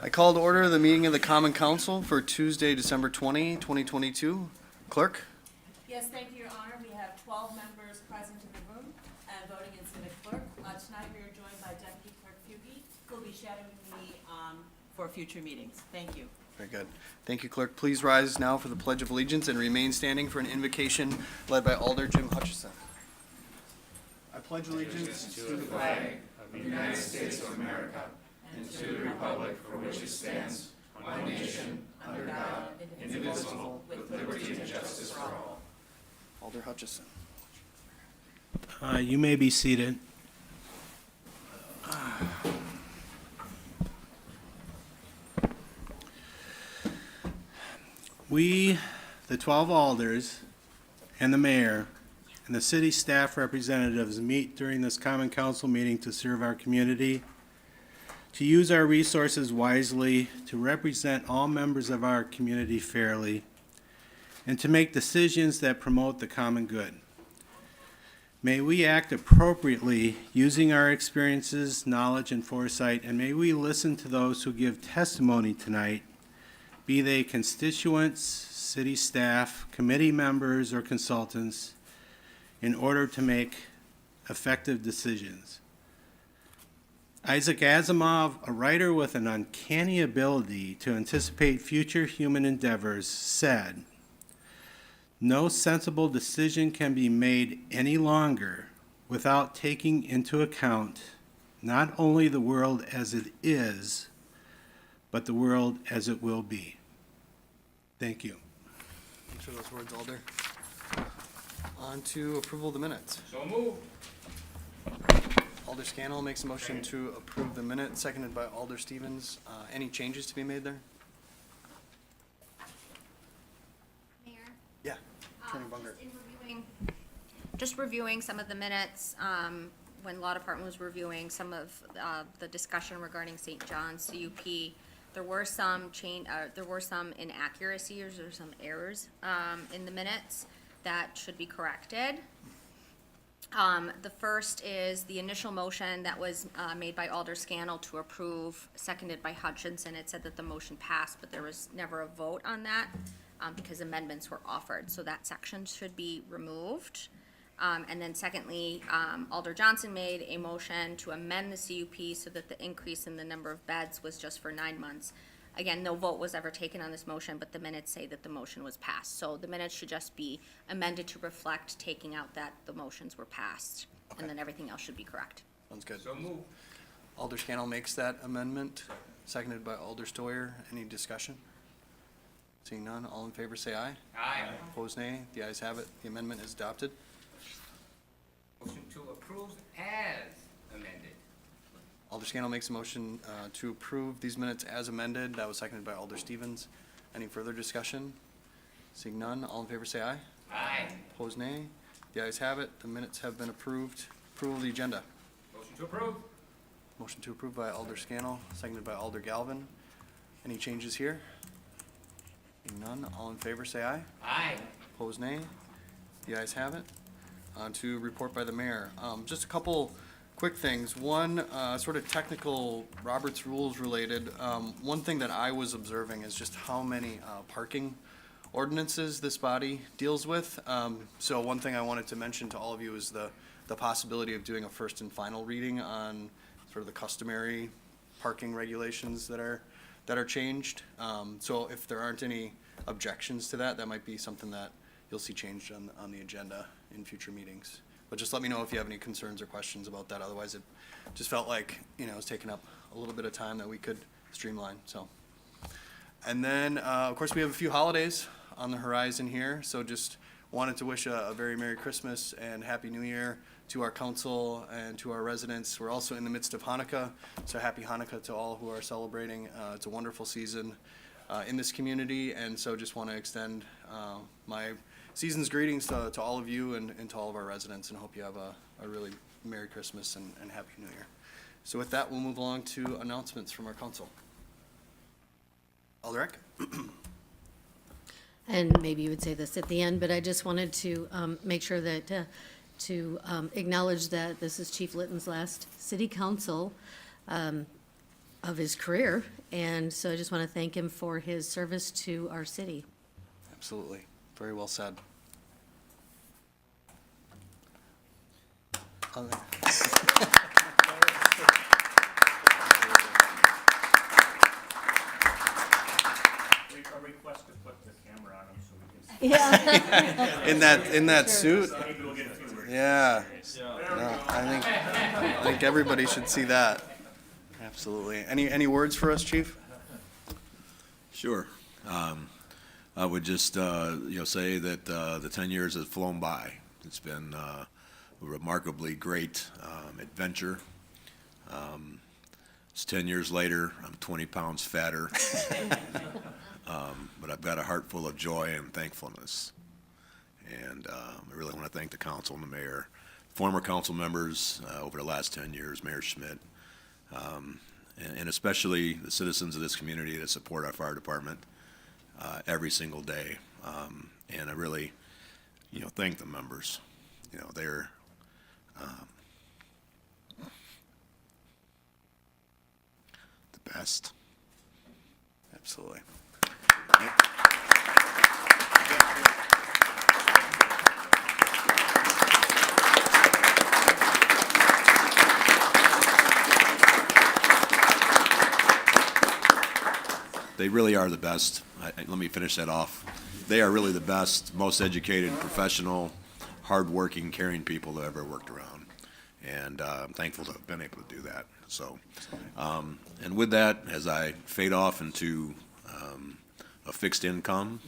I call to order the meeting of the Common Council for Tuesday, December 20, 2022. Clerk? Yes, thank you, Your Honor. We have 12 members present in the room and voting in civic clerk. Tonight we are joined by Deputy Clerk Fugie, who will be shadowing me for future meetings. Thank you. Very good. Thank you, Clerk. Please rise now for the Pledge of Allegiance and remain standing for an invocation led by Alder Jim Hutchison. I pledge allegiance to the flag of the United States of America and to the republic for which it stands, one nation, under God, indivisible, with liberty and justice for all. Alder Hutchison. You may be seated. We, the 12 alders, and the mayor, and the city staff representatives meet during this common council meeting to serve our community, to use our resources wisely, to represent all members of our community fairly, and to make decisions that promote the common good. May we act appropriately using our experiences, knowledge, and foresight, and may we listen to those who give testimony tonight, be they constituents, city staff, committee members, or consultants, in order to make effective decisions. Isaac Asimov, a writer with an uncanny ability to anticipate future human endeavors, said, "No sensible decision can be made any longer without taking into account not only the world as it is, but the world as it will be." Thank you. Thanks for those words, Alder. On to approval of the minutes. So moved. Alder Scannell makes a motion to approve the minutes, seconded by Alder Stevens. Any changes to be made there? Mayor? Yeah. Attorney Bunger. Just reviewing some of the minutes, when Law Department was reviewing some of the discussion regarding St. John's CUP, there were some inaccuracies or some errors in the minutes that should be corrected. The first is the initial motion that was made by Alder Scannell to approve, seconded by Hutchinson. It said that the motion passed, but there was never a vote on that because amendments were offered. So that section should be removed. And then secondly, Alder Johnson made a motion to amend the CUP so that the increase in the number of beds was just for 9 months. Again, no vote was ever taken on this motion, but the minutes say that the motion was passed. So the minutes should just be amended to reflect taking out that the motions were passed. Okay. And then everything else should be correct. Sounds good. So moved. Alder Scannell makes that amendment, seconded by Alder Stoyer. Any discussion? Seeing none, all in favor say aye. Aye. Opposed, nay. The ayes have it. The amendment is adopted. Motion to approve as amended. Alder Scannell makes a motion to approve these minutes as amended. That was seconded by Alder Stevens. Any further discussion? Seeing none, all in favor say aye. Aye. Opposed, nay. The ayes have it. The minutes have been approved. Approval of the agenda. Motion to approve. Motion to approve by Alder Scannell, seconded by Alder Galvin. Any changes here? Seeing none, all in favor say aye. Aye. Opposed, nay. The ayes have it. On to report by the mayor. Just a couple quick things. One, sort of technical Robert's Rules related. One thing that I was observing is just how many parking ordinances this body deals with. So one thing I wanted to mention to all of you is the possibility of doing a first and final reading on sort of the customary parking regulations that are changed. So if there aren't any objections to that, that might be something that you'll see changed on the agenda in future meetings. But just let me know if you have any concerns or questions about that. Otherwise, it just felt like, it was taking up a little bit of time that we could streamline, so. And then, of course, we have a few holidays on the horizon here. So just wanted to wish a very Merry Christmas and Happy New Year to our council and to our residents. We're also in the midst of Hanukkah, so Happy Hanukkah to all who are celebrating. It's a wonderful season in this community, and so just want to extend my season's greetings to all of you and to all of our residents, and hope you have a really Merry Christmas and Happy New Year. So with that, we'll move along to announcements from our council. Alder Eck? And maybe you would say this at the end, but I just wanted to make sure that, to acknowledge that this is Chief Litton's last city council of his career. And so I just want to thank him for his service to our city. Absolutely. Very well said. Other- A request to put the camera on him so we can see. In that suit? Maybe we'll get a few words. Yeah. No, I think everybody should see that. Absolutely. Any words for us, Chief? Sure. I would just, say that the 10 years has flown by. It's been a remarkably great adventure. It's 10 years later. I'm 20 pounds fatter. But I've got a heart full of joy and thankfulness. And I really want to thank the council and the mayor, former council members over the last 10 years, Mayor Schmidt, and especially the citizens of this community that support our fire department every single day. And I really, thank the members. They're the best. Absolutely. They really are the best. Let me finish that off. They are really the best, most educated, professional, hardworking, caring people that I've ever worked around. And I'm thankful to have been able to do that. So, and with that, as I fade off into a fixed income,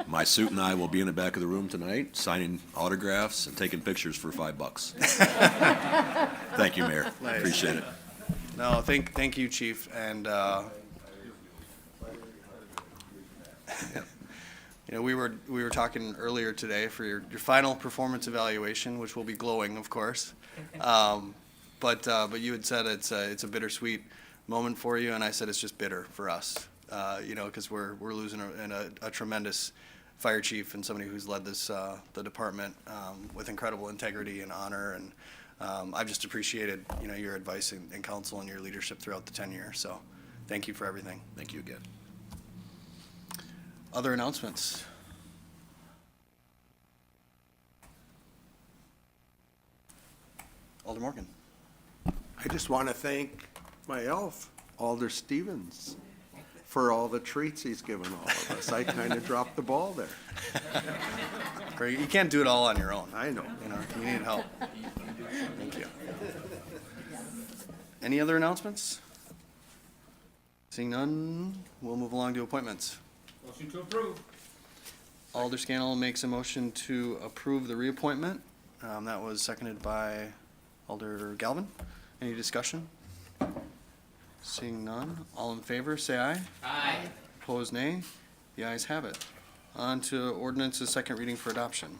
my suit and I will be in the back of the room tonight, signing autographs and taking pictures for $5. Thank you, Mayor. Nice. Appreciate it. No, thank you, Chief, and, we were talking earlier today for your final performance evaluation, which will be glowing, of course. But you had said it's a bittersweet moment for you, and I said it's just bitter for us, because we're losing a tremendous fire chief and somebody who's led this, the department, with incredible integrity and honor, and I've just appreciated, your advice and counsel and your leadership throughout the 10 years. So thank you for everything. Thank you again. Other announcements? Alder Morgan. I just want to thank my elf, Alder Stevens, for all the treats he's given all of us. I kind of dropped the ball there. You can't do it all on your own. I know. You need help. Thank you. Any other announcements? Seeing none, we'll move along to appointments. Motion to approve. Alder Scannell makes a motion to approve the reappointment. That was seconded by Alder Galvin. Any discussion? Seeing none, all in favor, say aye. Aye. Opposed, nay. The ayes have it. On to ordinance's second reading for adoption.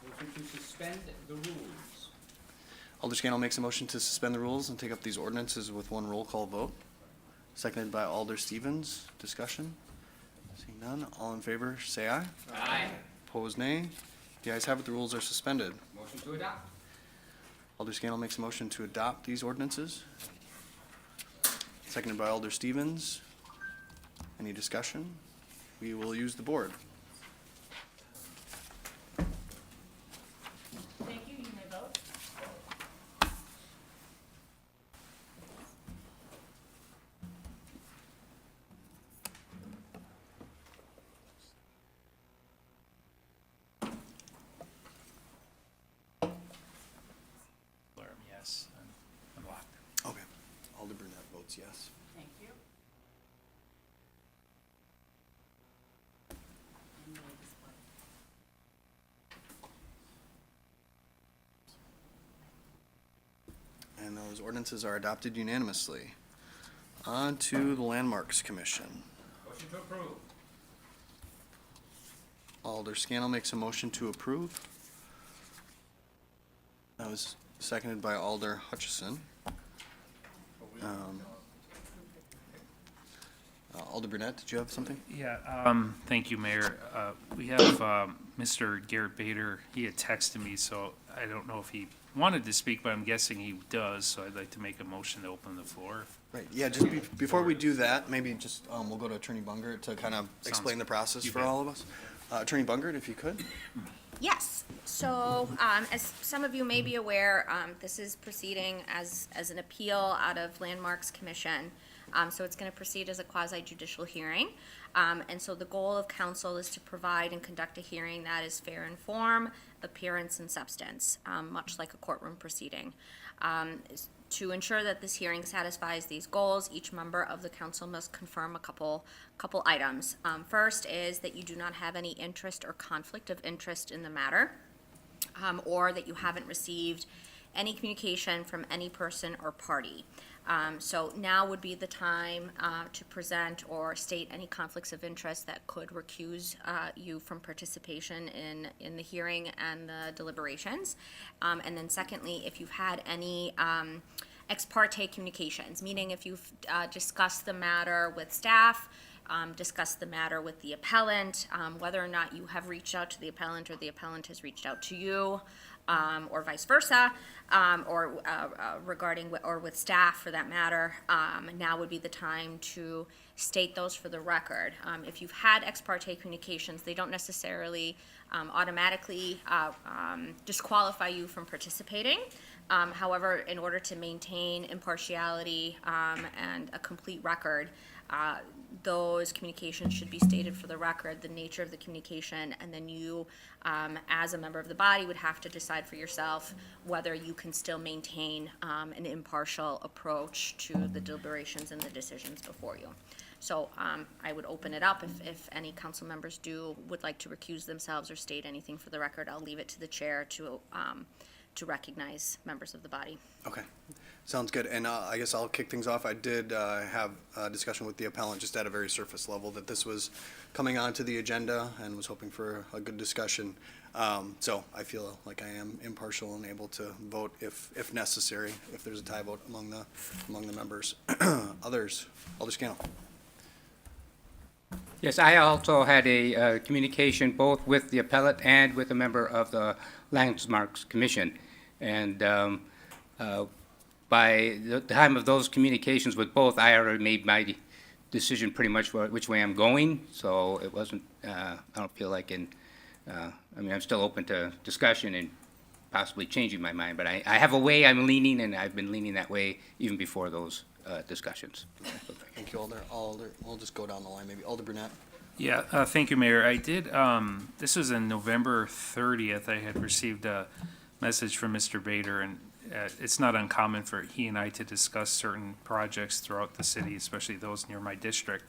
Motion to suspend the rules. Alder Scannell makes a motion to suspend the rules and take up these ordinances with one roll call vote. Seconded by Alder Stevens. Discussion? Seeing none, all in favor, say aye. Aye. Opposed, nay. The ayes have it, the rules are suspended. Motion to adopt. Alder Scannell makes a motion to adopt these ordinances. Seconded by Alder Stevens. Any discussion? We will use the board. Thank you, you may vote. Yes, I'm locked. Okay. Alder Brunette votes yes. Thank you. And you may display. And those ordinances are adopted unanimously. On to the Landmarks Commission. Motion to approve. Alder Scannell makes a motion to approve. That was seconded by Alder Hutchison. Alder Brunette, did you have something? Yeah, thank you, Mayor. We have, Mr. Garrett Bader. He had texted me, so I don't know if he wanted to speak, but I'm guessing he does, so I'd like to make a motion to open the floor. Right, yeah, just before we do that, maybe just, we'll go to Attorney Bungert to kind of explain the process You for bet. all of us. Attorney Bungert, if you could? Yes, so, as some of you may be aware, this is proceeding as an appeal out of Landmarks Commission. So it's gonna proceed as a quasi judicial hearing. And so the goal of council is to provide and conduct a hearing that is fair in form, appearance, and substance, much like a courtroom proceeding. To ensure that this hearing satisfies these goals, each member of the council must confirm a couple items. First is that you do not have any interest or conflict of interest in the matter, or that you haven't received any communication from any person or party. So now would be the time to present or state any conflicts of interest that could recuse you from participation in the hearing and the deliberations. And then secondly, if you've had any ex parte communications, meaning if you've discussed the matter with staff, discussed the matter with the appellant, whether or not you have reached out to the appellant or the appellant has reached out to you, or vice versa, or regarding, or with staff for that matter, now would be the time to state those for the record. If you've had ex parte communications, they don't necessarily automatically disqualify you from participating. However, in order to maintain impartiality and a complete record, those communications should be stated for the record, the nature of the communication, and then you, as a member of the body, would have to decide for yourself whether you can still maintain an impartial approach to the deliberations and the decisions before you. So I would open it up if any council members would like to recuse themselves or state anything for the record. I'll leave it to the chair to recognize members of the body. Okay, sounds good. And I guess I'll kick things off. I did have a discussion with the appellant just at a very surface level that this was coming onto the agenda and was hoping for a good discussion. So I feel like I am impartial and able to vote if necessary, if there's a tie vote among the members. Others, Alder Scannell. Yes, I also had a communication both with the appellate and with a member of the Landmarks Commission. And by the time of those communications with both, I already made my decision pretty much which way I'm going. So it wasn't, I don't feel like I'm still open to discussion and possibly changing my mind. But I have a way I'm leaning, and I've been leaning that way even before those discussions. Thank you, Alder. We'll just go down the line, maybe. Alder Brunette. Yeah, thank you, Mayor. I did, this was on November 30th, I had received a message from Mr. Bader, and it's not uncommon for he and I to discuss certain projects throughout the city, especially those near my district.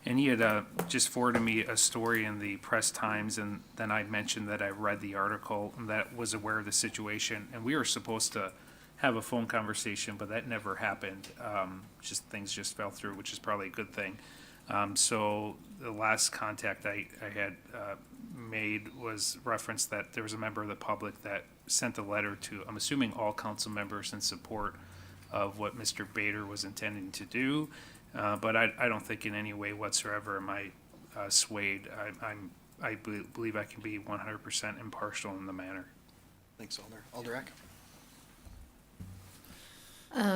And he had just forwarded me a story in the Press Times, and then I mentioned that I read the article and that was aware of the situation. And we were supposed to have a phone conversation, but that never happened. Things just fell through, which is probably a good thing. So the last contact I had made was reference that there was a member of the public that sent a letter to, I'm assuming, all council members in support of what Mr. Bader was intending to do. But I don't think in any way whatsoever am I swayed. I believe I can be 100% impartial in the matter. Thanks, Alder. Alder Eck.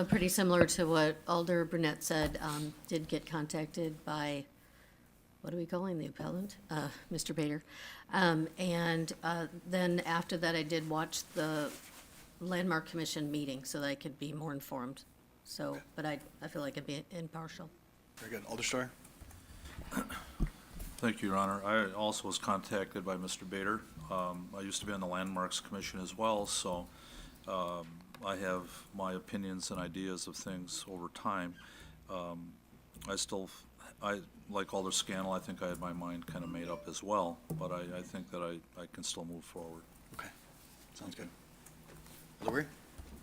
Pretty similar to what Alder Brunette said, did get contacted by, what are we calling the appellant? Mr. Bader. And then after that, I did watch the Landmark Commission meeting so that I could be more informed. So, Okay. but I feel like I'd be impartial. Very good. Alder Steuer. Thank you, Your Honor. I also was contacted by Mr. Bader. I used to be on the Landmarks Commission as well, so I have my opinions and ideas of things over time. Like Alder Scannell, I think I had my mind kind of made up as well, but I think that I can still move forward. Okay, sounds good. Alder Wery.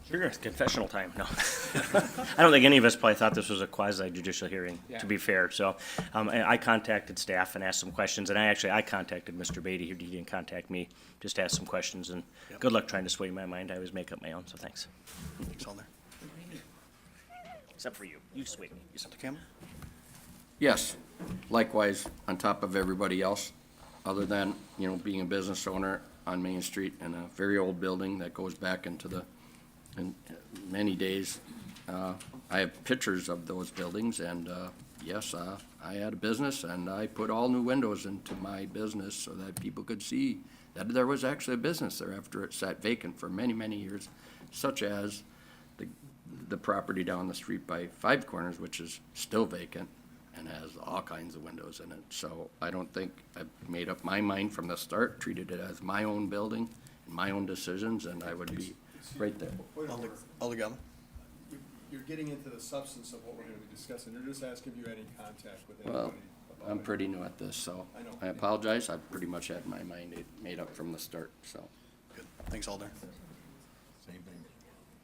Sure, confessional time, no. I don't think any of us probably thought this was a quasi-judicial hearing, to be fair. So I contacted staff and asked some questions, and I contacted Mr. Beatty. He didn't contact me, just asked some questions, and good luck trying to sway my mind. I always make up my own, so thanks. Thanks, Alder. Except for you. You swayed me. You Alder Campbell. Yes, likewise, on top of everybody else, other than, being a business owner on Main Street in a very old building that goes back into in many days, I have pictures of those buildings, and yes, I had a business, and I put all new windows into my business so that people could see that there was actually a business there after it sat vacant for many, many years, such as the property down the street by Five Corners, which is still vacant and has all kinds of windows in it. So I don't think I've made up my mind from the start, treated it as my own building, my own decisions, and I would be right there. Alder Galvin? You're getting into the substance of what we're gonna be discussing. They're just asking if you had any contact with Well, anybody about I'm it. pretty new at this, so I know. I apologize. I pretty much had my mind made up from the start, so. Good. Thanks, Alder.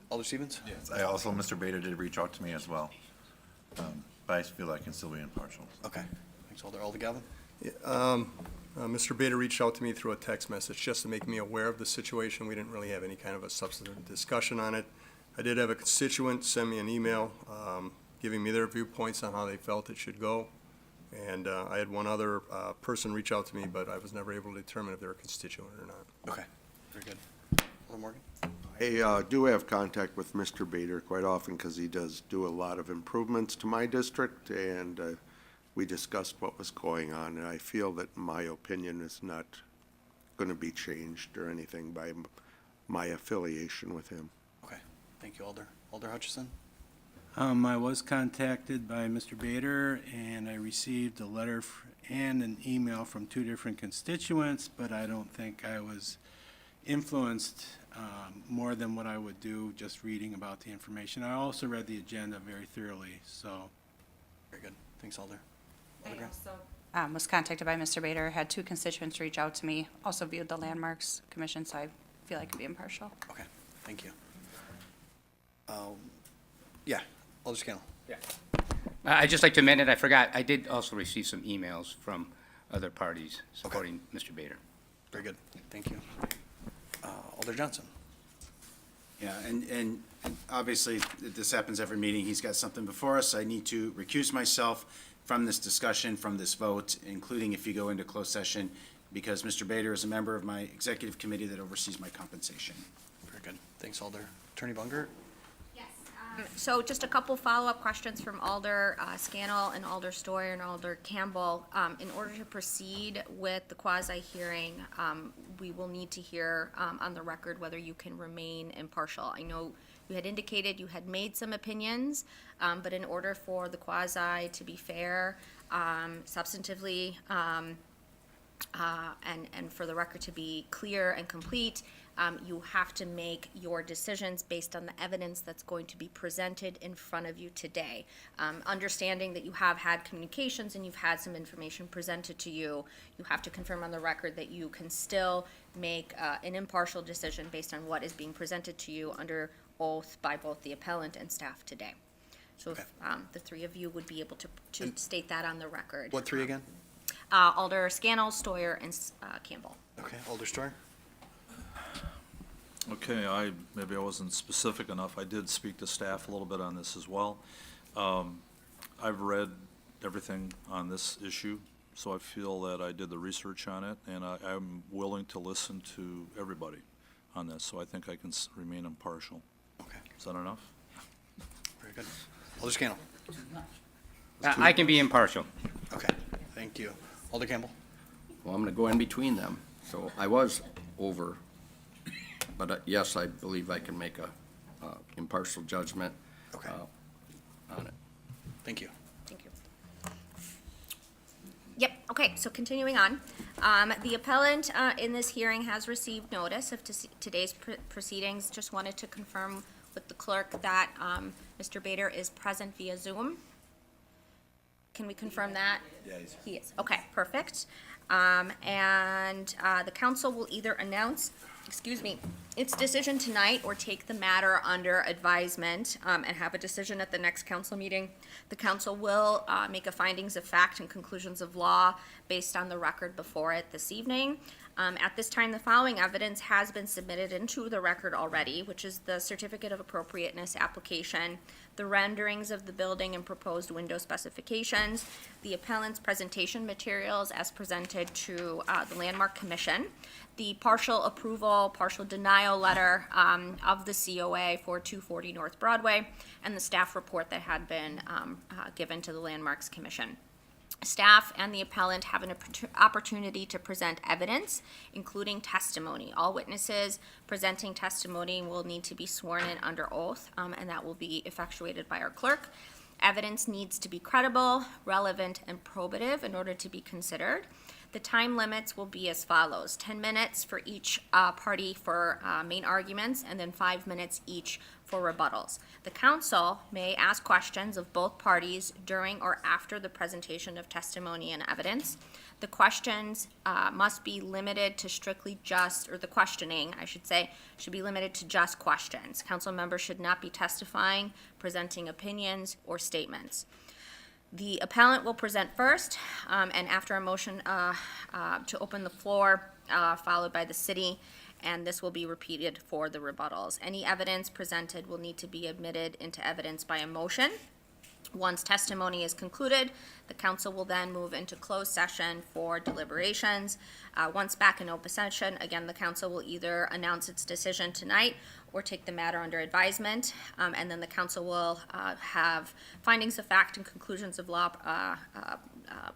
Alder Stevens? Yes, I also, Mr. Bader did reach out to me as well, but I feel I can still be impartial. Okay. Thanks, Alder. Alder Galvin? Mr. Bader reached out to me through a text message just to make me aware of the situation. We didn't really have any kind of a substantive discussion on it. I did have a constituent send me an email giving me their viewpoints on how they felt it should go. And I had one other person reach out to me, but I was never able to determine if they're a constituent or not. Okay. Very good. Alder Morgan? I do have contact with Mr. Bader quite often because he does do a lot of improvements to my district, and we discussed what was going on, and I feel that my opinion is not going to be changed or anything by my affiliation with him. Okay. Thank you, Alder. Alder Hutchison? I was contacted by Mr. Bader, and I received a letter and an email from two different constituents, but I don't think I was influenced more than what I would do just reading about the information. I also read the agenda very thoroughly, so. Very good. Thanks, Alder. I Alder Graham? also was contacted by Mr. Bader, had two constituents reach out to me, also viewed the Landmarks Commission, so I feel I can be impartial. Okay. Thank you. Yeah. Alder Scannell? Yeah. I'd just like to amend it, I forgot, I did also receive some emails from other parties supporting Mr. Bader. Very good. Thank you. Alder Johnson? Yeah, and obviously, this happens every meeting. He's got something before us. I need to recuse myself from this discussion, from this vote, including if you go into closed session, because Mr. Bader is a member of my executive committee that oversees my compensation. Very good. Thanks, Alder. Attorney Bungert? So just a couple follow-up questions from Alder Scannell and Alder Stoyer and Alder Campbell. In order to proceed with the quasi-hearing, we will need to hear on the record whether you can remain impartial. I know you had indicated you had made some opinions, but in order for the quasi to be fair, substantively, and for the record to be clear and complete, you have to make your decisions based on the evidence that's going to be presented in front of you today. Understanding that you have had communications and you've had some information presented to you, you have to confirm on the record that you can still make an impartial decision based on what is being presented to you under oath by both the appellant and staff today. So if the three of you would be able to state that on the record. What three again? Alder Scannell, Stoyer, and Campbell. Okay. Alder Stoyer? Okay, maybe I wasn't specific enough. I did speak to staff a little bit on this as well. I've read everything on this issue, so I feel that I did the research on it, and I'm willing to listen to everybody on this, so I think I can remain impartial. Okay. Is that enough? Very good. Alder Scannell? I can be impartial. Okay. Thank you. Alder Campbell? Well, I'm going to go in between them. So I was over, but yes, I believe I can make a impartial judgment Okay. on it. Thank you. Thank you. Yep, okay, so continuing on. The appellant in this hearing has received notice of today's proceedings. Just wanted to confirm with the clerk that Mr. Bader is present via Zoom. Can we confirm that? Yeah, He is. Okay, perfect. And the council will either announce, its decision tonight or take the matter under advisement and have a decision at the next council meeting. The council will make a findings of fact and conclusions of law based on the record before it this evening. At this time, the following evidence has been submitted into the record already, which is the certificate of appropriateness application, the renderings of the building and proposed window specifications, the appellant's presentation materials as presented to the Landmark Commission, the partial approval, partial denial letter of the COA for 240 North Broadway, and the staff report that had been given to the Landmarks Commission. Staff and the appellant have an opportunity to present evidence, including testimony. All witnesses presenting testimony will need to be sworn in under oath, and that will be effectuated by our clerk. Evidence needs to be credible, relevant, and probative in order to be considered. The time limits will be as follows: 10 minutes for each party for main arguments, and then 5 minutes each for rebuttals. The council may ask questions of both parties during or after the presentation of testimony and evidence. The questions must be limited to strictly just, or the questioning, I should say, should be limited to just questions. Council members should not be testifying, presenting opinions, or statements. The appellant will present first, and after a motion to open the floor, followed by the city, and this will be repeated for the rebuttals. Any evidence presented will need to be admitted into evidence by a motion. Once testimony is concluded, the council will then move into closed session for deliberations. Once back in open session, again, the council will either announce its decision tonight or take the matter under advisement, and then the council will have findings of fact and conclusions of law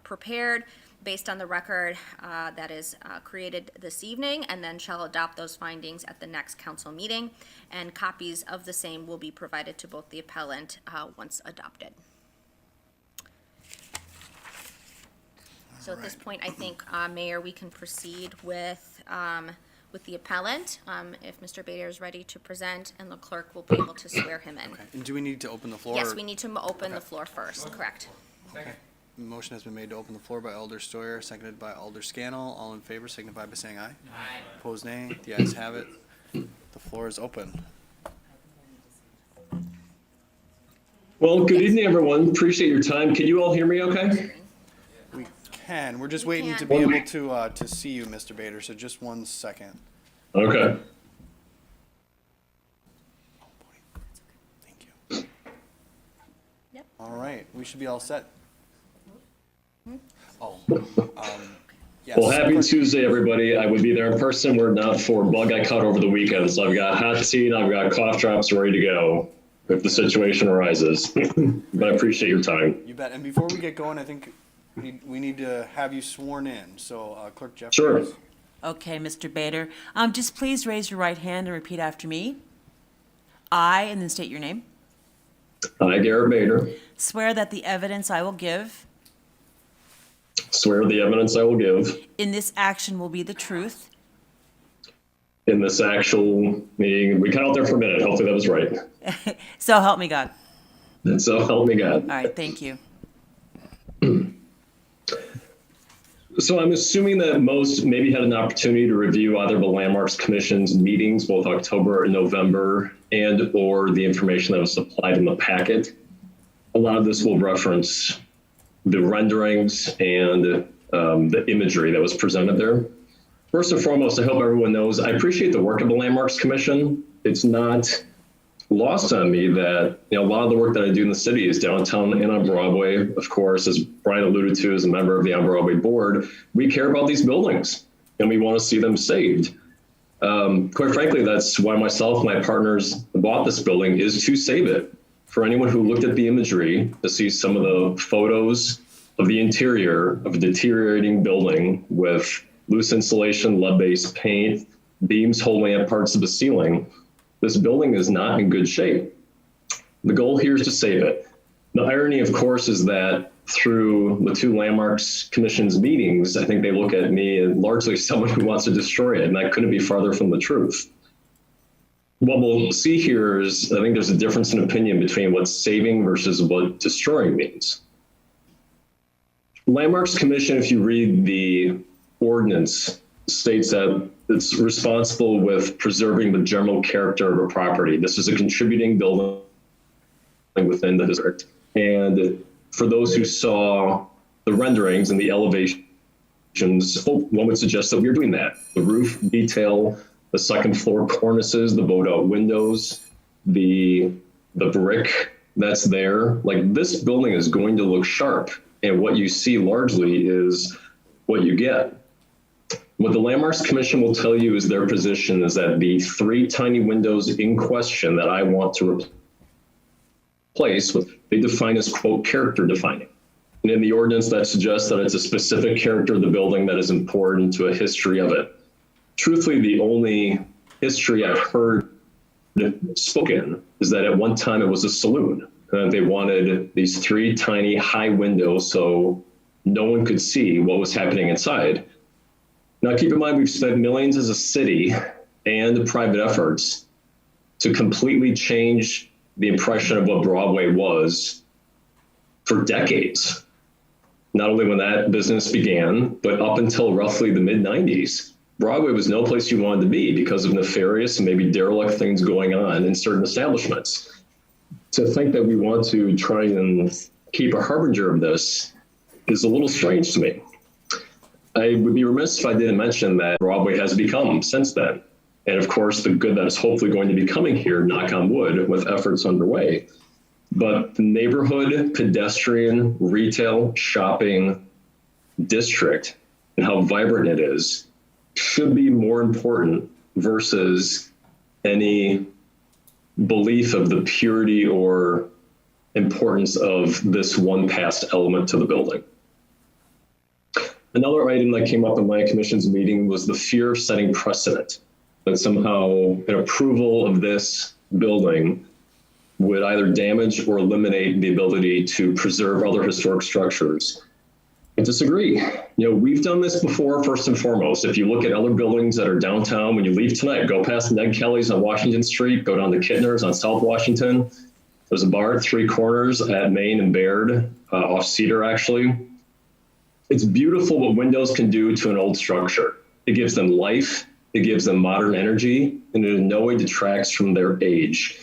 prepared based on the record that is created this evening, and then shall adopt those findings at the next council meeting, and copies of the same will be provided to both the appellant once adopted. So at this point, I think, Mayor, we can proceed with the appellant, if Mr. Bader is ready to present, and the clerk will be able to swear him in. Okay. And do we need to open the floor? Yes, we need to open the floor first, correct. Okay. Motion has been made to open the floor by Alder Steuer, seconded by Alder Scannell. All in favor signify by saying aye. Aye. Opposed, nay. The ayes have it. The floor is open. Well, good evening, everyone. Appreciate your time. Can you all hear me okay? We can. We're just waiting can. to be able to see you, Mr. Bader, so just 1 second. Okay. Thank you. Yep. All right, we should be all set. Oh, yes. Well, happy Tuesday, everybody. I would be there in person. We're not for bug I caught over the weekend. So I've got hot tea and I've got cough drops ready to go if the situation arises. But I appreciate your time. You bet. And before we get going, I think we need to have you sworn in. So Clerk Jeffries. Sure. Okay, Mr. Bader, just please raise your right hand and repeat after me. I, and then state your name, I, Garrett Bader, swear that the evidence I will give swear the evidence I will give in this action will be the truth. in this actual meeting. We cut out there for a minute. Hopefully that was right. So help me God. And so help me God. All right, thank you. So I'm assuming that most maybe had an opportunity to review either the Landmarks Commission's meetings, both October and November, and or the information that was supplied in the packet. A lot of this will reference the renderings and the imagery that was presented there. First and foremost, I hope everyone knows I appreciate the work of the Landmarks Commission. It's not lost on me that a lot of the work that I do in the city is downtown and on Broadway. Of course, as Brian alluded to, as a member of the On Broadway board, we care about these buildings and we want to see them saved. Quite frankly, that's why myself and my partners bought this building, is to save it. For anyone who looked at the imagery to see some of the photos of the interior of a deteriorating building with loose insulation, lead-based paint, beams holding up parts of the ceiling, this building is not in good shape. The goal here is to save it. The irony, of course, is that through the two Landmarks Commission's meetings, I think they look at me as largely someone who wants to destroy it, and that couldn't be farther from the truth. What we'll see here is, I think there's a difference in opinion between what saving versus what destroying means. Landmarks Commission, if you read the ordinance, states that it's responsible with preserving the general character of a property. This is a contributing building within the district. And for those who saw the renderings and the elevations one would suggest that we're doing that. The roof detail, the second floor cornices, the bowed out windows, the brick that's there. Like, this building is going to look sharp, and what you see largely is what you get. What the Landmarks Commission will tell you is their position is that the 3 tiny windows in question that I want to replace, they define as, quote, character defining. And in the ordinance that suggests that it's a specific character of the building that is important to a history of it. Truthfully, the only history I've heard spoken is that at one time it was a saloon. They wanted these 3 tiny high windows so no one could see what was happening inside. Now, keep in mind, we've spent millions as a city and private efforts to completely change the impression of what Broadway was for decades. Not only when that business began, but up until roughly the mid-90s. Broadway was no place you wanted to be because of nefarious and maybe derelict things going on in certain establishments. To think that we want to try and keep a harbinger of this is a little strange to me. I would be remiss if I didn't mention that Broadway has become since then. And of course, the good that is hopefully going to be coming here, knock on wood, with efforts underway. But the neighborhood, pedestrian, retail, shopping district and how vibrant it is should be more important versus any belief of the purity or importance of this one past element to the building. Another item that came up in my commission's meeting was the fear of setting precedent, that somehow an approval of this building would either damage or eliminate the ability to preserve other historic structures. I disagree. We've done this before, first and foremost. If you look at other buildings that are downtown, when you leave tonight, go past Ned Kelly's on Washington Street, go down to Kittner's on South Washington. There's a bar at 3 Corners at Main and Baird, off Cedar, actually. It's beautiful what windows can do to an old structure. It gives them life, it gives them modern energy, and it in no way detracts from their age.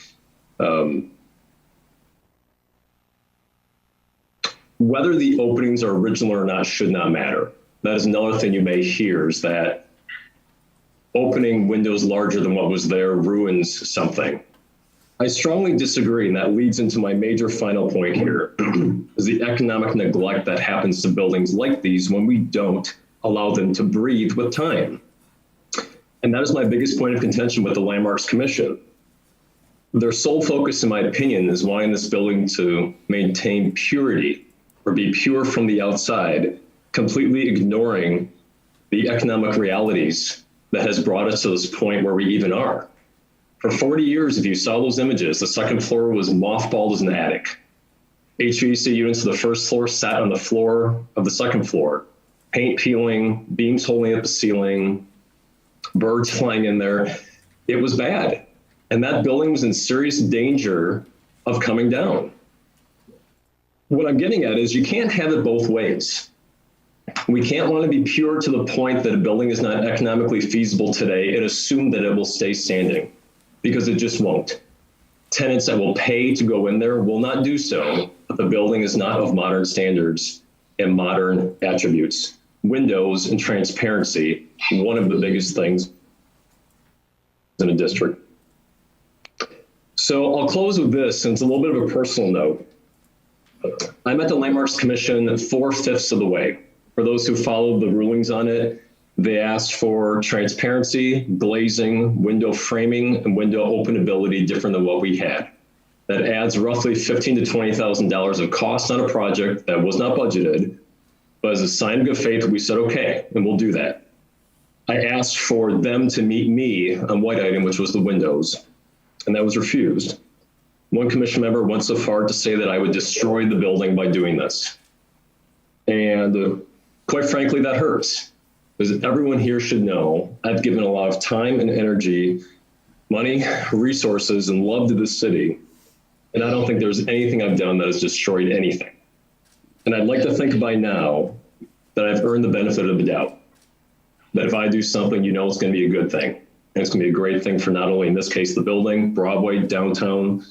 Whether the openings are original or not should not matter. That is another thing you may hear, is that opening windows larger than what was there ruins something. I strongly disagree, and that leads into my major final point here, is the economic neglect that happens to buildings like these when we don't allow them to breathe with time. And that is my biggest point of contention with the Landmarks Commission. Their sole focus, in my opinion, is wanting this building to maintain purity or be pure from the outside, completely ignoring the economic realities that has brought us to this point where we even are. For 40 years, if you saw those images, the second floor was mothballed as an attic. HVAC units of the first floor sat on the floor of the second floor, paint peeling, beams holding up the ceiling, birds flying in there. It was bad. And that building was in serious danger of coming down. What I'm getting at is you can't have it both ways. We can't want to be pure to the point that a building is not economically feasible today and assume that it will stay standing, because it just won't. Tenants that will pay to go in there will not do so if the building is not of modern standards and modern attributes. Windows and transparency, one of the biggest things in a district. So I'll close with this, and it's a little bit of a personal note. I'm at the Landmarks Commission 4/5 of the way. For those who followed the rulings on it, they asked for transparency, glazing, window framing, and window openability different than what we had. That adds roughly $15,000 to $20,000 of cost on a project that was not budgeted, but as a sign of good faith, we said, okay, and we'll do that. I asked for them to meet me on white item, which was the windows, and that was refused. One commission member went so far to say that I would destroy the building by doing this. And quite frankly, that hurts, because everyone here should know I've given a lot of time and energy, money, resources, and love to this city. And I don't think there's anything I've done that has destroyed anything. And I'd like to think by now that I've earned the benefit of the doubt. That if I do something, it's going to be a good thing. And it's going to be a great thing for not only, in this case, the building, Broadway, downtown,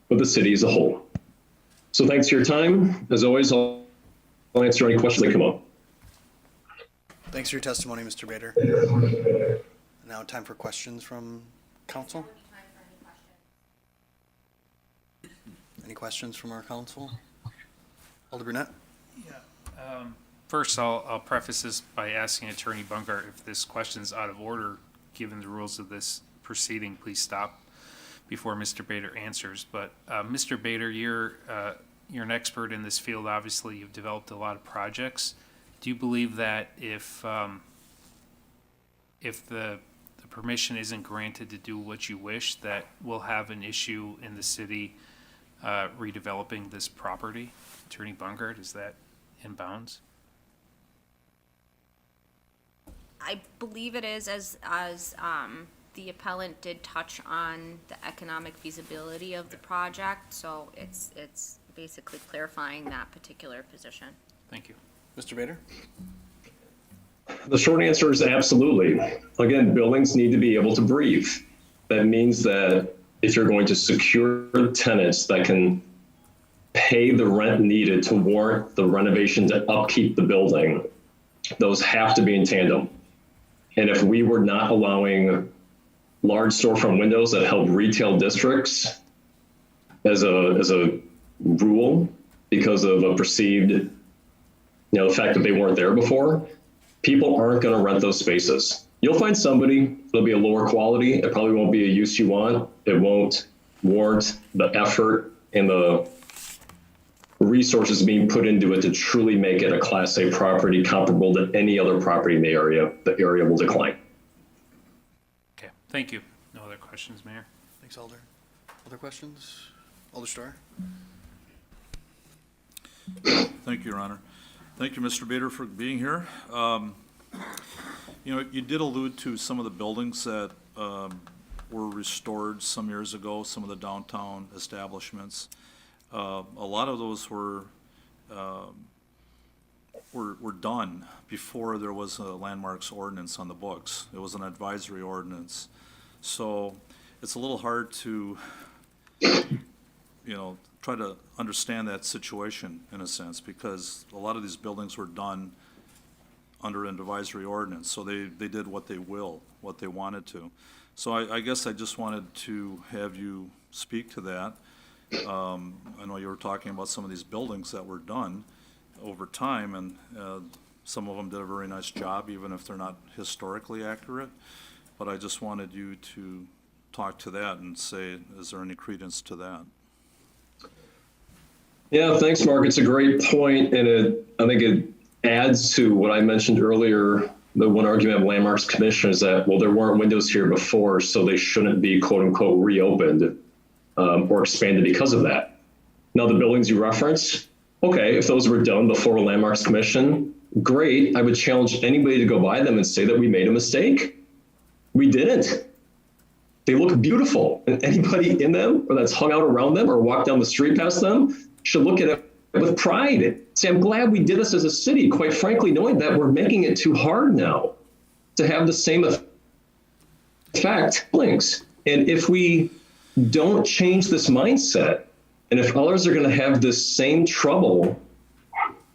but the city as a whole. So thanks for your time. As always, I'll answer any questions that come up. Thanks for your testimony, Mr. Bader. Now time for questions from council. Any questions from our council? Alder Brunette? First, I'll preface this by asking Attorney Bungart if this question's out of order, given the rules of this proceeding, please stop before Mr. Bader answers. But Mr. Bader, you're an expert in this field. Obviously, you've developed a lot of projects. Do you believe that if the permission isn't granted to do what you wish, that we'll have an issue in the city redeveloping this property? Attorney Bungart, is that in bounds? I believe it is, as the appellant did touch on the economic feasibility of the project, so it's basically clarifying that particular position. Thank you. Mr. Bader? The short answer is absolutely. Again, buildings need to be able to breathe. That means that if you're going to secure tenants that can pay the rent needed to warrant the renovation to upkeep the building, those have to be in tandem. And if we were not allowing large storefront windows that held retail districts as a rule because of a perceived, the fact that they weren't there before, people aren't going to rent those spaces. You'll find somebody, it'll be a lower quality. It probably won't be a use you want. It won't warrant the effort and the resources being put into it to truly make it a Class A property comparable to any other property in the area. The area will decline. Okay, thank you. No other questions, Mayor? Thanks, Alder. Other questions? Alder Starr? Thank you, Your Honor. Thank you, Mr. Bader, for being here. You did allude to some of the buildings that were restored some years ago, some of the downtown establishments. A lot of those were done before there was a landmarks ordinance on the books. It was an advisory ordinance. So it's a little hard to, try to understand that situation in a sense, because a lot of these buildings were done under an advisory ordinance. So they did what they wanted to. So I guess I just wanted to have you speak to that. I know you were talking about some of these buildings that were done over time, and some of them did a very nice job, even if they're not historically accurate. But I just wanted you to talk to that and say, is there any credence to that? Yeah, thanks, Mark. It's a great point, and I think it adds to what I mentioned earlier. The one argument of Landmarks Commission is that, well, there weren't windows here before, so they shouldn't be quote unquote reopened or expanded because of that. Now, the buildings you reference, okay, if those were done before Landmarks Commission, great. I would challenge anybody to go by them and say that we made a mistake. We didn't. They look beautiful, and anybody in them or that's hung out around them or walked down the street past them should look at it with pride. Say, I'm glad we did this as a city, quite frankly, knowing that we're making it too hard now to have the same effect. And if we don't change this mindset, and if others are going to have this same trouble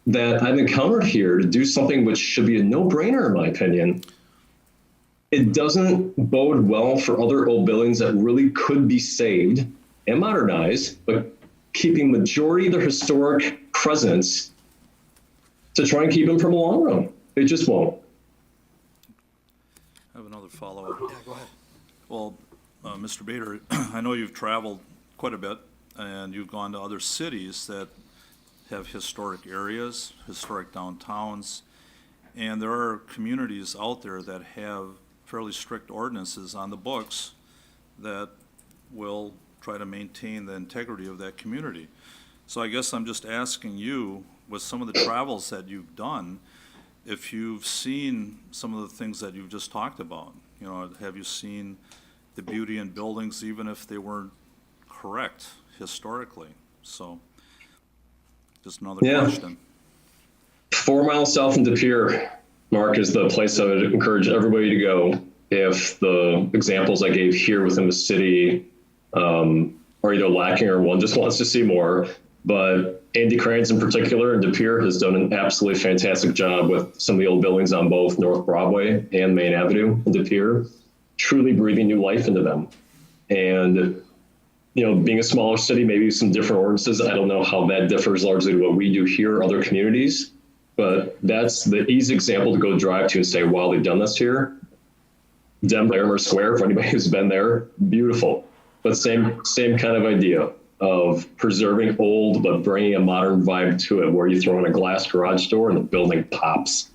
that I've encountered here to do something which should be a no-brainer, in my opinion, it doesn't bode well for other old buildings that really could be saved and modernized, but keeping majority of their historic presence to try and keep them from the long run. It just won't. I have another follow-up. Yeah, go ahead. Well, Mr. Bader, I know you've traveled quite a bit, and you've gone to other cities that have historic areas, historic downtowns, and there are communities out there that have fairly strict ordinances on the books that will try to maintain the integrity of that community. So I guess I'm just asking you, with some of the travels that you've done, if you've seen some of the things that you've just talked about. Have you seen the beauty in buildings, even if they weren't correct historically? So just another question. 4 miles south in De Pere, Mark, is the place I would encourage everybody to go if the examples I gave here within the city are either lacking or one just wants to see more. But Andy Kranz in particular in De Pere has done an absolutely fantastic job with some of the old buildings on both North Broadway and Main Avenue in De Pere, truly breathing new life into them. And, you know, being a smaller city, maybe some different ordinances. I don't know how that differs largely to what we do here, other communities, but that's the easy example to go drive to and say, wow, they've done this here. Denver Larimer Square, for anybody who's been there, beautiful. But same kind of idea of preserving old, but bringing a modern vibe to it, where you throw in a glass garage door and the building pops.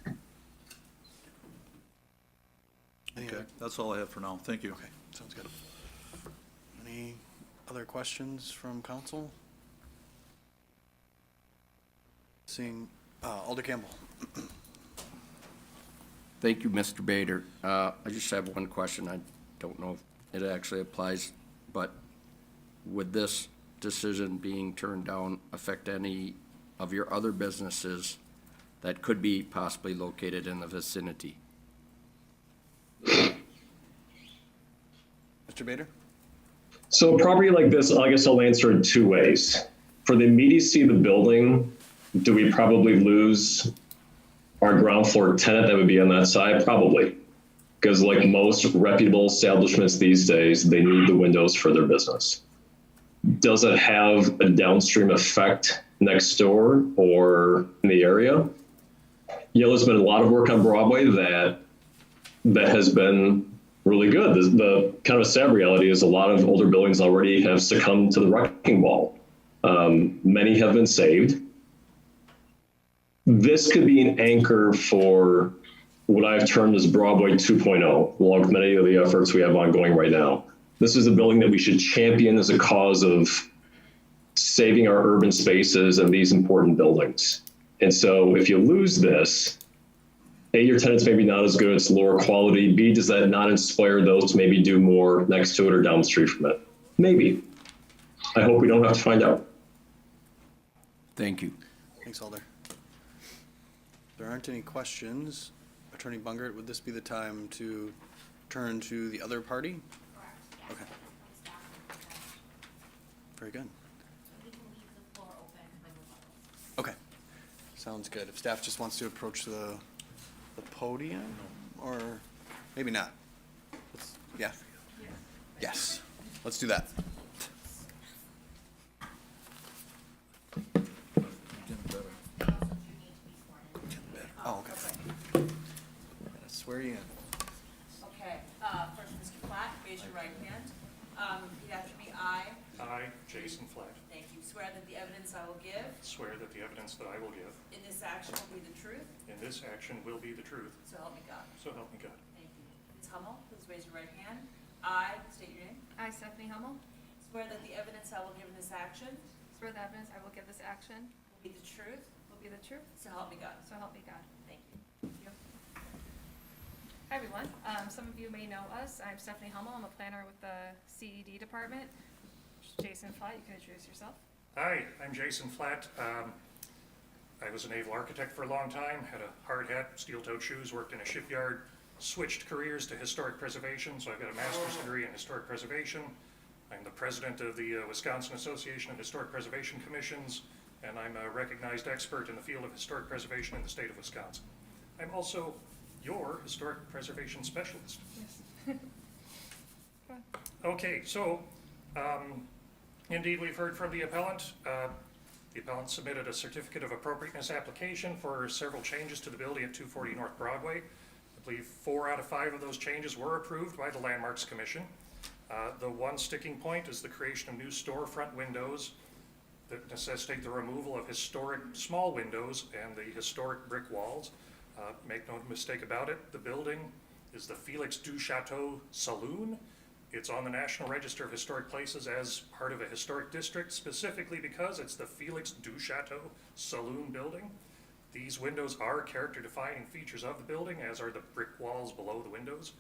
Okay, that's all I have for now. Thank you. Okay, sounds good. Any other questions from council? Seeing, Alder Campbell. Thank you, Mr. Bader. I just have one question. I don't know if it actually applies, but would this decision being turned down affect any of your other businesses that could be possibly located in the vicinity? Mr. Bader? So a property like this, I guess I'll answer in two ways. For the immediacy of the building, do we probably lose our ground floor tenant that would be on that side? Probably. Because like most reputable establishments these days, they need the windows for their business. Does it have a downstream effect next door or in the area? You know, there's been a lot of work on Broadway that has been really good. The kind of sad reality is a lot of older buildings already have succumbed to the wrecking ball. Many have been saved. This could be an anchor for what I've termed as Broadway 2.0, along with many of the efforts we have ongoing right now. This is a building that we should champion as a cause of saving our urban spaces and these important buildings. And so if you lose this, A, your tenants may be not as good, it's lower quality. B, does that not inspire those to maybe do more next to it or down the street from it? Maybe. I hope we don't have to find out. Thank you. Thanks, Alder. If there aren't any questions, Attorney Bungert, would this be the time to turn to the other party? Okay. Very good. Okay, sounds good. If staff just wants to approach the podium, or maybe not. Yeah. Yes, let's do that. Oh, okay. Swear you in. Okay, first, Mr. Platt, raise your right hand. Repeat after me. I Jason Flatt, thank you. Swear that the evidence I will give swear that the evidence that I will give in this action will be the truth, in this action will be the truth, so help me God. so help me God. Thank you. Ms. Hummel, please raise your right hand. I state your name. I, Stephanie Hummel, Swear that the evidence I will give in this action swear the evidence I will give this action will be the truth, will be the truth, so help me God. so help me God. Thank you. Hi, everyone. Some of you may know us. I'm Stephanie Hummel. I'm a planner with the CED department. Jason Flatt, you can introduce yourself. Hi, I'm Jason Flatt. I was a naval architect for a long time, had a hard hat, steel-toed shoes, worked in a shipyard, switched careers to historic preservation, so I've got a master's degree in historic preservation. I'm the president of the Wisconsin Association of Historic Preservation Commissions, and I'm a recognized expert in the field of historic preservation in the state of Wisconsin. I'm also your historic preservation specialist. Yes. Okay, so, indeed, we've heard from the appellant. The appellant submitted a certificate of appropriateness application for several changes to the building at 240 North Broadway. I believe 4 out of 5 of those changes were approved by the Landmarks Commission. The one sticking point is the creation of new storefront windows that necessitate the removal of historic small windows and the historic brick walls. Make no mistake about it, the building is the Felix du Chateau Saloon. It's on the National Register of Historic Places as part of a historic district, specifically because it's the Felix du Chateau Saloon building. These windows are character-defining features of the building, as are the brick walls below the windows.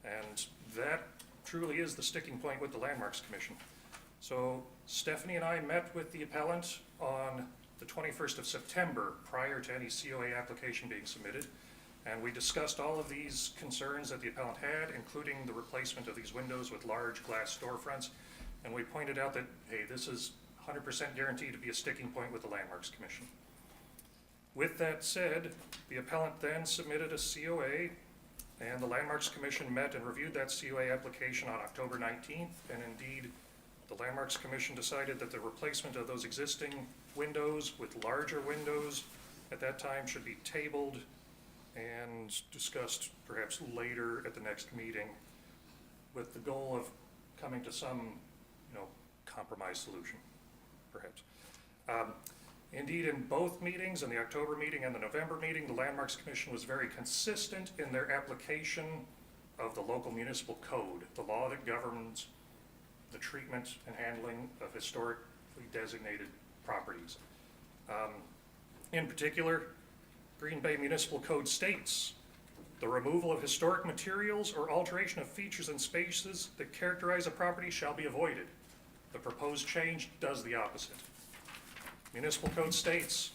And that truly is the sticking point with the Landmarks Commission. So Stephanie and I met with the appellant on the 21st of September, prior to any COA application being submitted. And we discussed all of these concerns that the appellant had, including the replacement of these windows with large glass storefronts. And we pointed out that, hey, this is 100% guaranteed to be a sticking point with the Landmarks Commission. With that said, the appellant then submitted a COA, and the Landmarks Commission met and reviewed that COA application on October 19th, and indeed, the Landmarks Commission decided that the replacement of those existing windows with larger windows at that time should be tabled and discussed perhaps later at the next meeting, with the goal of coming to some, compromise solution, perhaps. Indeed, in both meetings, in the October meeting and the November meeting, the Landmarks Commission was very consistent in their application of the local municipal code, the law that governs the treatment and handling of historically designated properties. In particular, Green Bay Municipal Code states, the removal of historic materials or alteration of features and spaces that characterize a property shall be avoided. The proposed change does the opposite. Municipal Code states,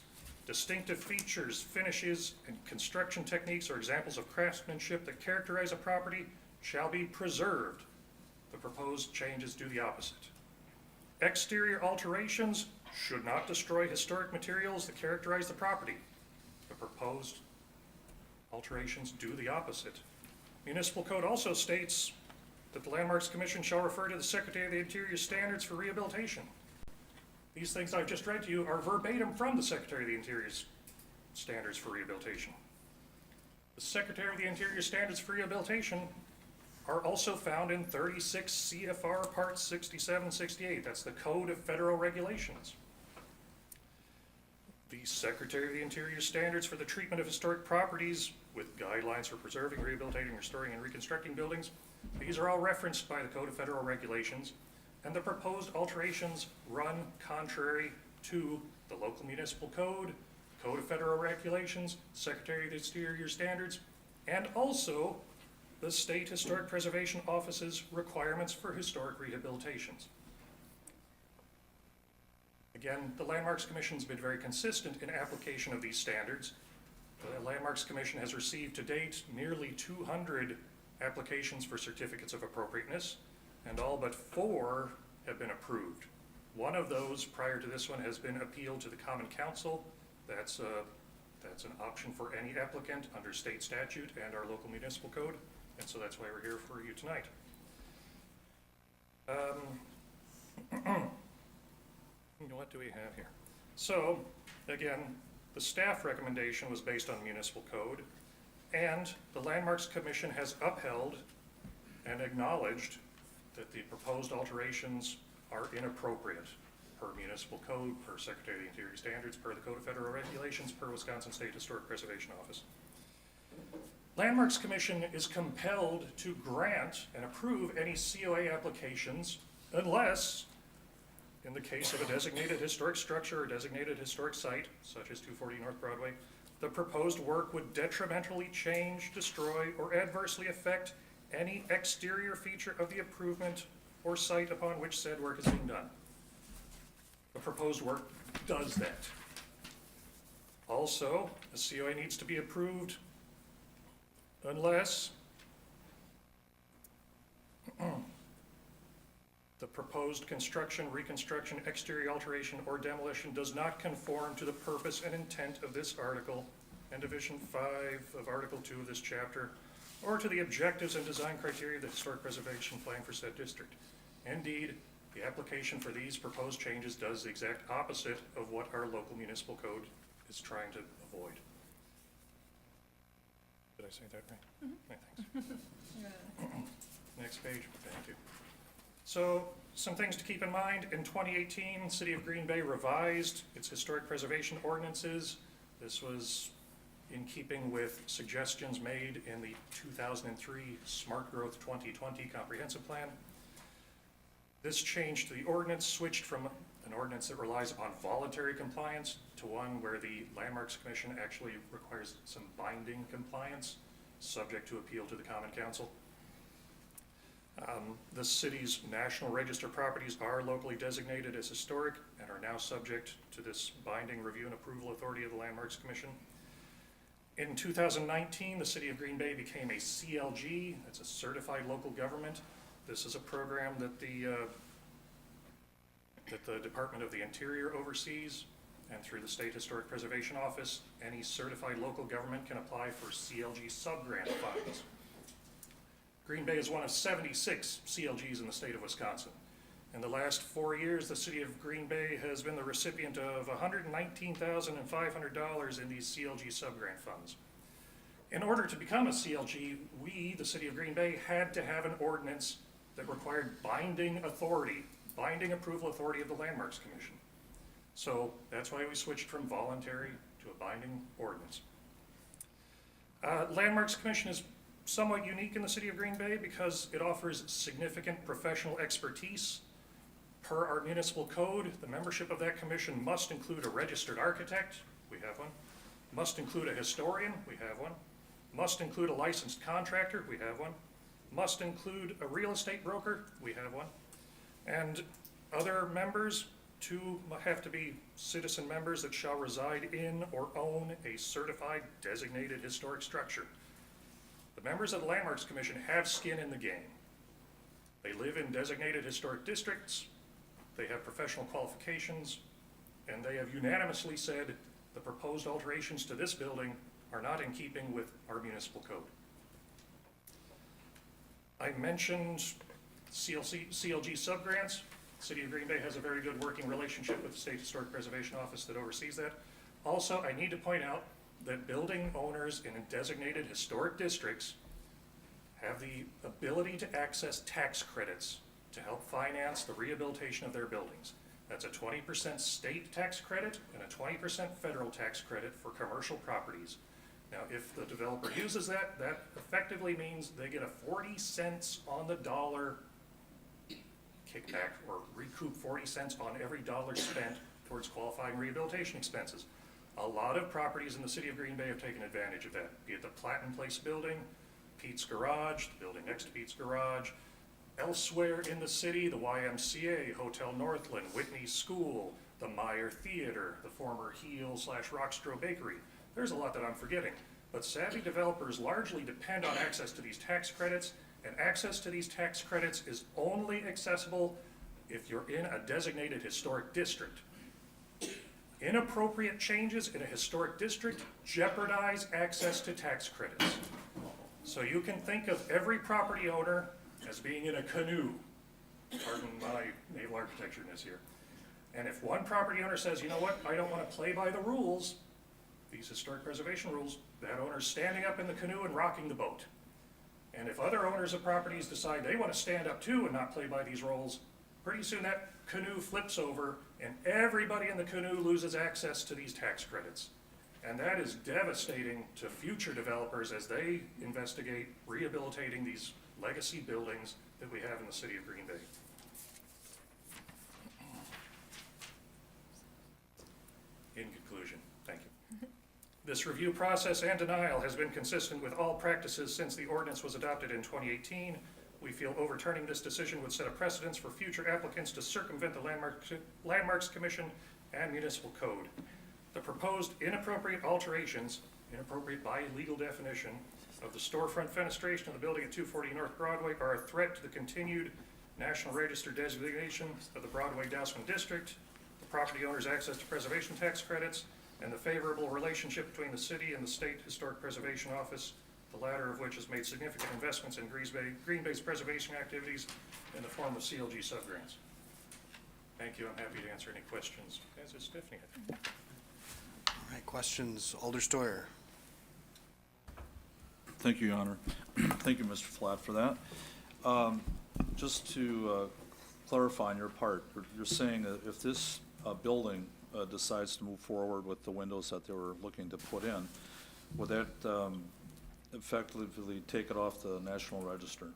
distinctive features, finishes, and construction techniques or examples of craftsmanship that characterize a property shall be preserved. The proposed changes do the opposite. Exterior alterations should not destroy historic materials that characterize the property. The proposed alterations do the opposite. Municipal Code also states that the Landmarks Commission shall refer to the Secretary of the Interior standards for rehabilitation. These things I've just read to you are verbatim from the Secretary of the Interior's standards for rehabilitation. The Secretary of the Interior standards for rehabilitation are also found in 36 CFR Part 6768. That's the Code of Federal Regulations. The Secretary of the Interior standards for the treatment of historic properties with guidelines for preserving, rehabilitating, restoring, and reconstructing buildings. These are all referenced by the Code of Federal Regulations, and the proposed alterations run contrary to the local municipal code, Code of Federal Regulations, Secretary of the Interior standards, and also the State Historic Preservation Office's requirements for historic rehabilitations. Again, the Landmarks Commission's been very consistent in application of these standards. The Landmarks Commission has received to date nearly 200 applications for certificates of appropriateness, and all but 4 have been approved. One of those, prior to this one, has been appealed to the Common Council. That's an option for any applicant under state statute and our local municipal code, and so that's why we're here for you tonight. What do we have here? So, again, the staff recommendation was based on municipal code, and the Landmarks Commission has upheld and acknowledged that the proposed alterations are inappropriate per municipal code, per Secretary of the Interior standards, per the Code of Federal Regulations, per Wisconsin State Historic Preservation Office. Landmarks Commission is compelled to grant and approve any COA applications unless, in the case of a designated historic structure or designated historic site, such as 240 North Broadway, the proposed work would detrimentally change, destroy, or adversely affect any exterior feature of the improvement or site upon which said work is being done. The proposed work does that. Also, a COA needs to be approved unless the proposed construction, reconstruction, exterior alteration, or demolition does not conform to the purpose and intent of this article and Division 5 of Article 2 of this chapter, or to the objectives and design criteria of the Historic Preservation Plan for said district. Indeed, the application for these proposed changes does the exact opposite of what our local municipal code is trying to avoid. Did I say that right? Yeah, thanks. Next page, thank you. So, some things to keep in mind. In 2018, City of Green Bay revised its historic preservation ordinances. This was in keeping with suggestions made in the 2003 Smart Growth 2020 Comprehensive Plan. This change to the ordinance switched from an ordinance that relies upon voluntary compliance to one where the Landmarks Commission actually requires some binding compliance, subject to appeal to the Common Council. The city's National Register properties are locally designated as historic and are now subject to this binding review and approval authority of the Landmarks Commission. In 2019, the City of Green Bay became a CLG, that's a Certified Local Government. This is a program that the that the Department of the Interior oversees, and through the State Historic Preservation Office, any certified local government can apply for CLG sub-grant funds. Green Bay is one of 76 CLGs in the state of Wisconsin. In the last 4 years, the city of Green Bay has been the recipient of $119,500 in these CLG sub-grant funds. In order to become a CLG, we, the city of Green Bay, had to have an ordinance that required binding authority, binding approval authority of the Landmarks Commission. So that's why we switched from voluntary to a binding ordinance. Landmarks Commission is somewhat unique in the city of Green Bay because it offers significant professional expertise. Per our municipal code, the membership of that commission must include a registered architect, we have one, must include a historian, we have one, must include a licensed contractor, we have one, must include a real estate broker, we have one, and other members have to be citizen members that shall reside in or own a certified designated historic structure. The members of the Landmarks Commission have skin in the game. They live in designated historic districts, they have professional qualifications, and they have unanimously said the proposed alterations to this building are not in keeping with our municipal code. I mentioned CLG subgrants. The City of Green Bay has a very good working relationship with the State Historic Preservation Office that oversees that. Also, I need to point out that building owners in designated historic districts have the ability to access tax credits to help finance the rehabilitation of their buildings. That's a 20% state tax credit and a 20% federal tax credit for commercial properties. Now, if the developer uses that, that effectively means they get a 40 cents on the dollar kickback, or recoup 40 cents on every dollar spent towards qualifying rehabilitation expenses. A lot of properties in the city of Green Bay have taken advantage of that, be it the Platten Place building, Pete's Garage, the building next to Pete's Garage. Elsewhere in the city, the YMCA, Hotel Northland, Whitney School, the Meyer Theater, the former Heel/Rockstro Bakery. There's a lot that I'm forgetting, but savvy developers largely depend on access to these tax credits, and access to these tax credits is only accessible if you're in a designated historic district. Inappropriate changes in a historic district jeopardize access to tax credits. So you can think of every property owner as being in a canoe. Pardon my naval architecture-ness here. And if one property owner says, you know what, I don't want to play by the rules, these historic preservation rules, that owner's standing up in the canoe and rocking the boat. And if other owners of properties decide they want to stand up too and not play by these rules, pretty soon that canoe flips over and everybody in the canoe loses access to these tax credits. And that is devastating to future developers as they investigate rehabilitating these legacy buildings that we have in the city of Green Bay. In conclusion, thank you. This review process and denial has been consistent with all practices since the ordinance was adopted in 2018. We feel overturning this decision would set a precedence for future applicants to circumvent the Landmarks Commission and municipal code. The proposed inappropriate alterations, inappropriate by legal definition, of the storefront fenestration of the building at 240 North Broadway are a threat to the continued National Register designation of the Broadway-Dousman District, the property owner's access to preservation tax credits, and the favorable relationship between the city and the State Historic Preservation Office, the latter of which has made significant investments in Green Bay's preservation activities in the form of CLG subgrants. Thank you. I'm happy to answer any questions. As is Stephanie. All right, questions, Alder Steuer. Thank you, Your Honor. Thank you, Mr. Flatt, for that. Just to clarify on your part, you're saying that if this building decides to move forward with the windows that they were looking to put in, would that effectively take it off the National Register,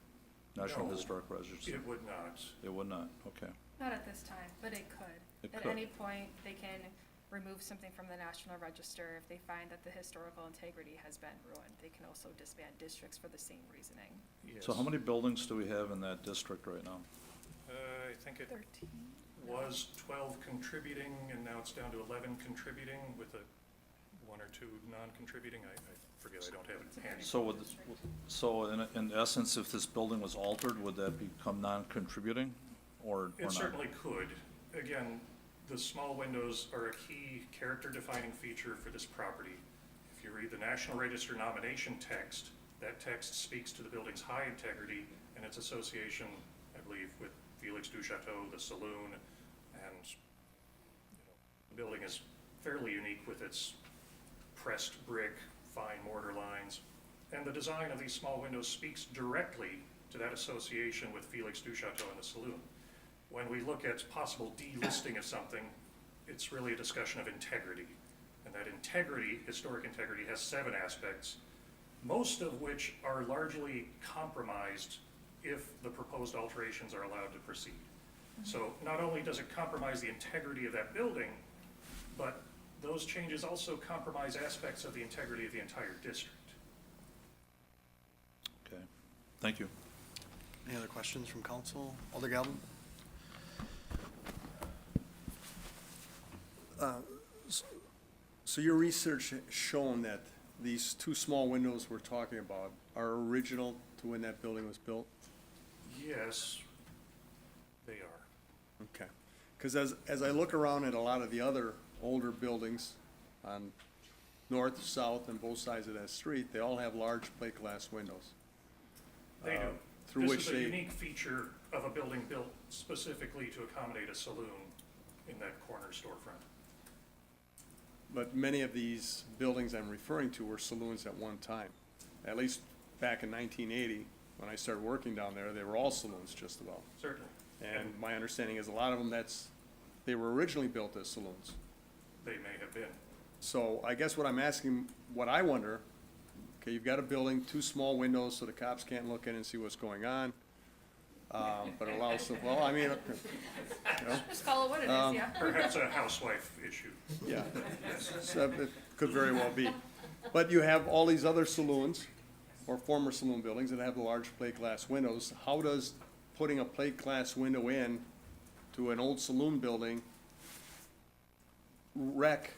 National No, Historic Register? It would not. It would not, okay. Not at this time, but it could. It At could. any point, they can remove something from the National Register if they find that the historical integrity has been ruined. They can also disband districts for the same reasoning. Yes. So how many buildings do we have in that district right now? I think it 13. was 12 contributing, and now it's down to 11 contributing with a 1 or 2 non-contributing. I forget, I don't have it handy. So in essence, if this building was altered, would that become non-contributing or It not? certainly could. again, the small windows are a key character-defining feature for this property. If you read the National Register nomination text, that text speaks to the building's high integrity and its association, I believe, with Felix du Chateau, the saloon, and the building is fairly unique with its pressed brick, fine mortar lines, and the design of these small windows speaks directly to that association with Felix du Chateau and the saloon. When we look at possible delisting of something, it's really a discussion of integrity. And that integrity, historic integrity, has 7 aspects, most of which are largely compromised if the proposed alterations are allowed to proceed. So not only does it compromise the integrity of that building, but those changes also compromise aspects of the integrity of the entire district. Okay, thank you. Any other questions from council? Alder Galvin? So your research has shown that these 2 small windows we're talking about are original to when that building was built? Yes, they are. Okay. Because as I look around at a lot of the other older buildings on north, south, and both sides of that street, they all have large plate glass windows. They do. Through which This is a they, unique feature of a building built specifically to accommodate a saloon in that corner storefront. but many of these buildings I'm referring to were saloons at one time. At least back in 1980, when I started working down there, they were all saloons just about. Certainly. And my understanding is a lot of them, they were originally built as saloons. They may have been. So I guess what I'm asking, what I wonder, okay, you've got a building, 2 small windows so the cops can't look in and see what's going on. But it allows, well, I mean, you know. Just call it what it is, yeah. Perhaps a housewife issue. Yeah, so it could very well be. But you have all these other saloons, or former saloon buildings that have the large plate glass windows. How does putting a plate glass window in to an old saloon building wreck,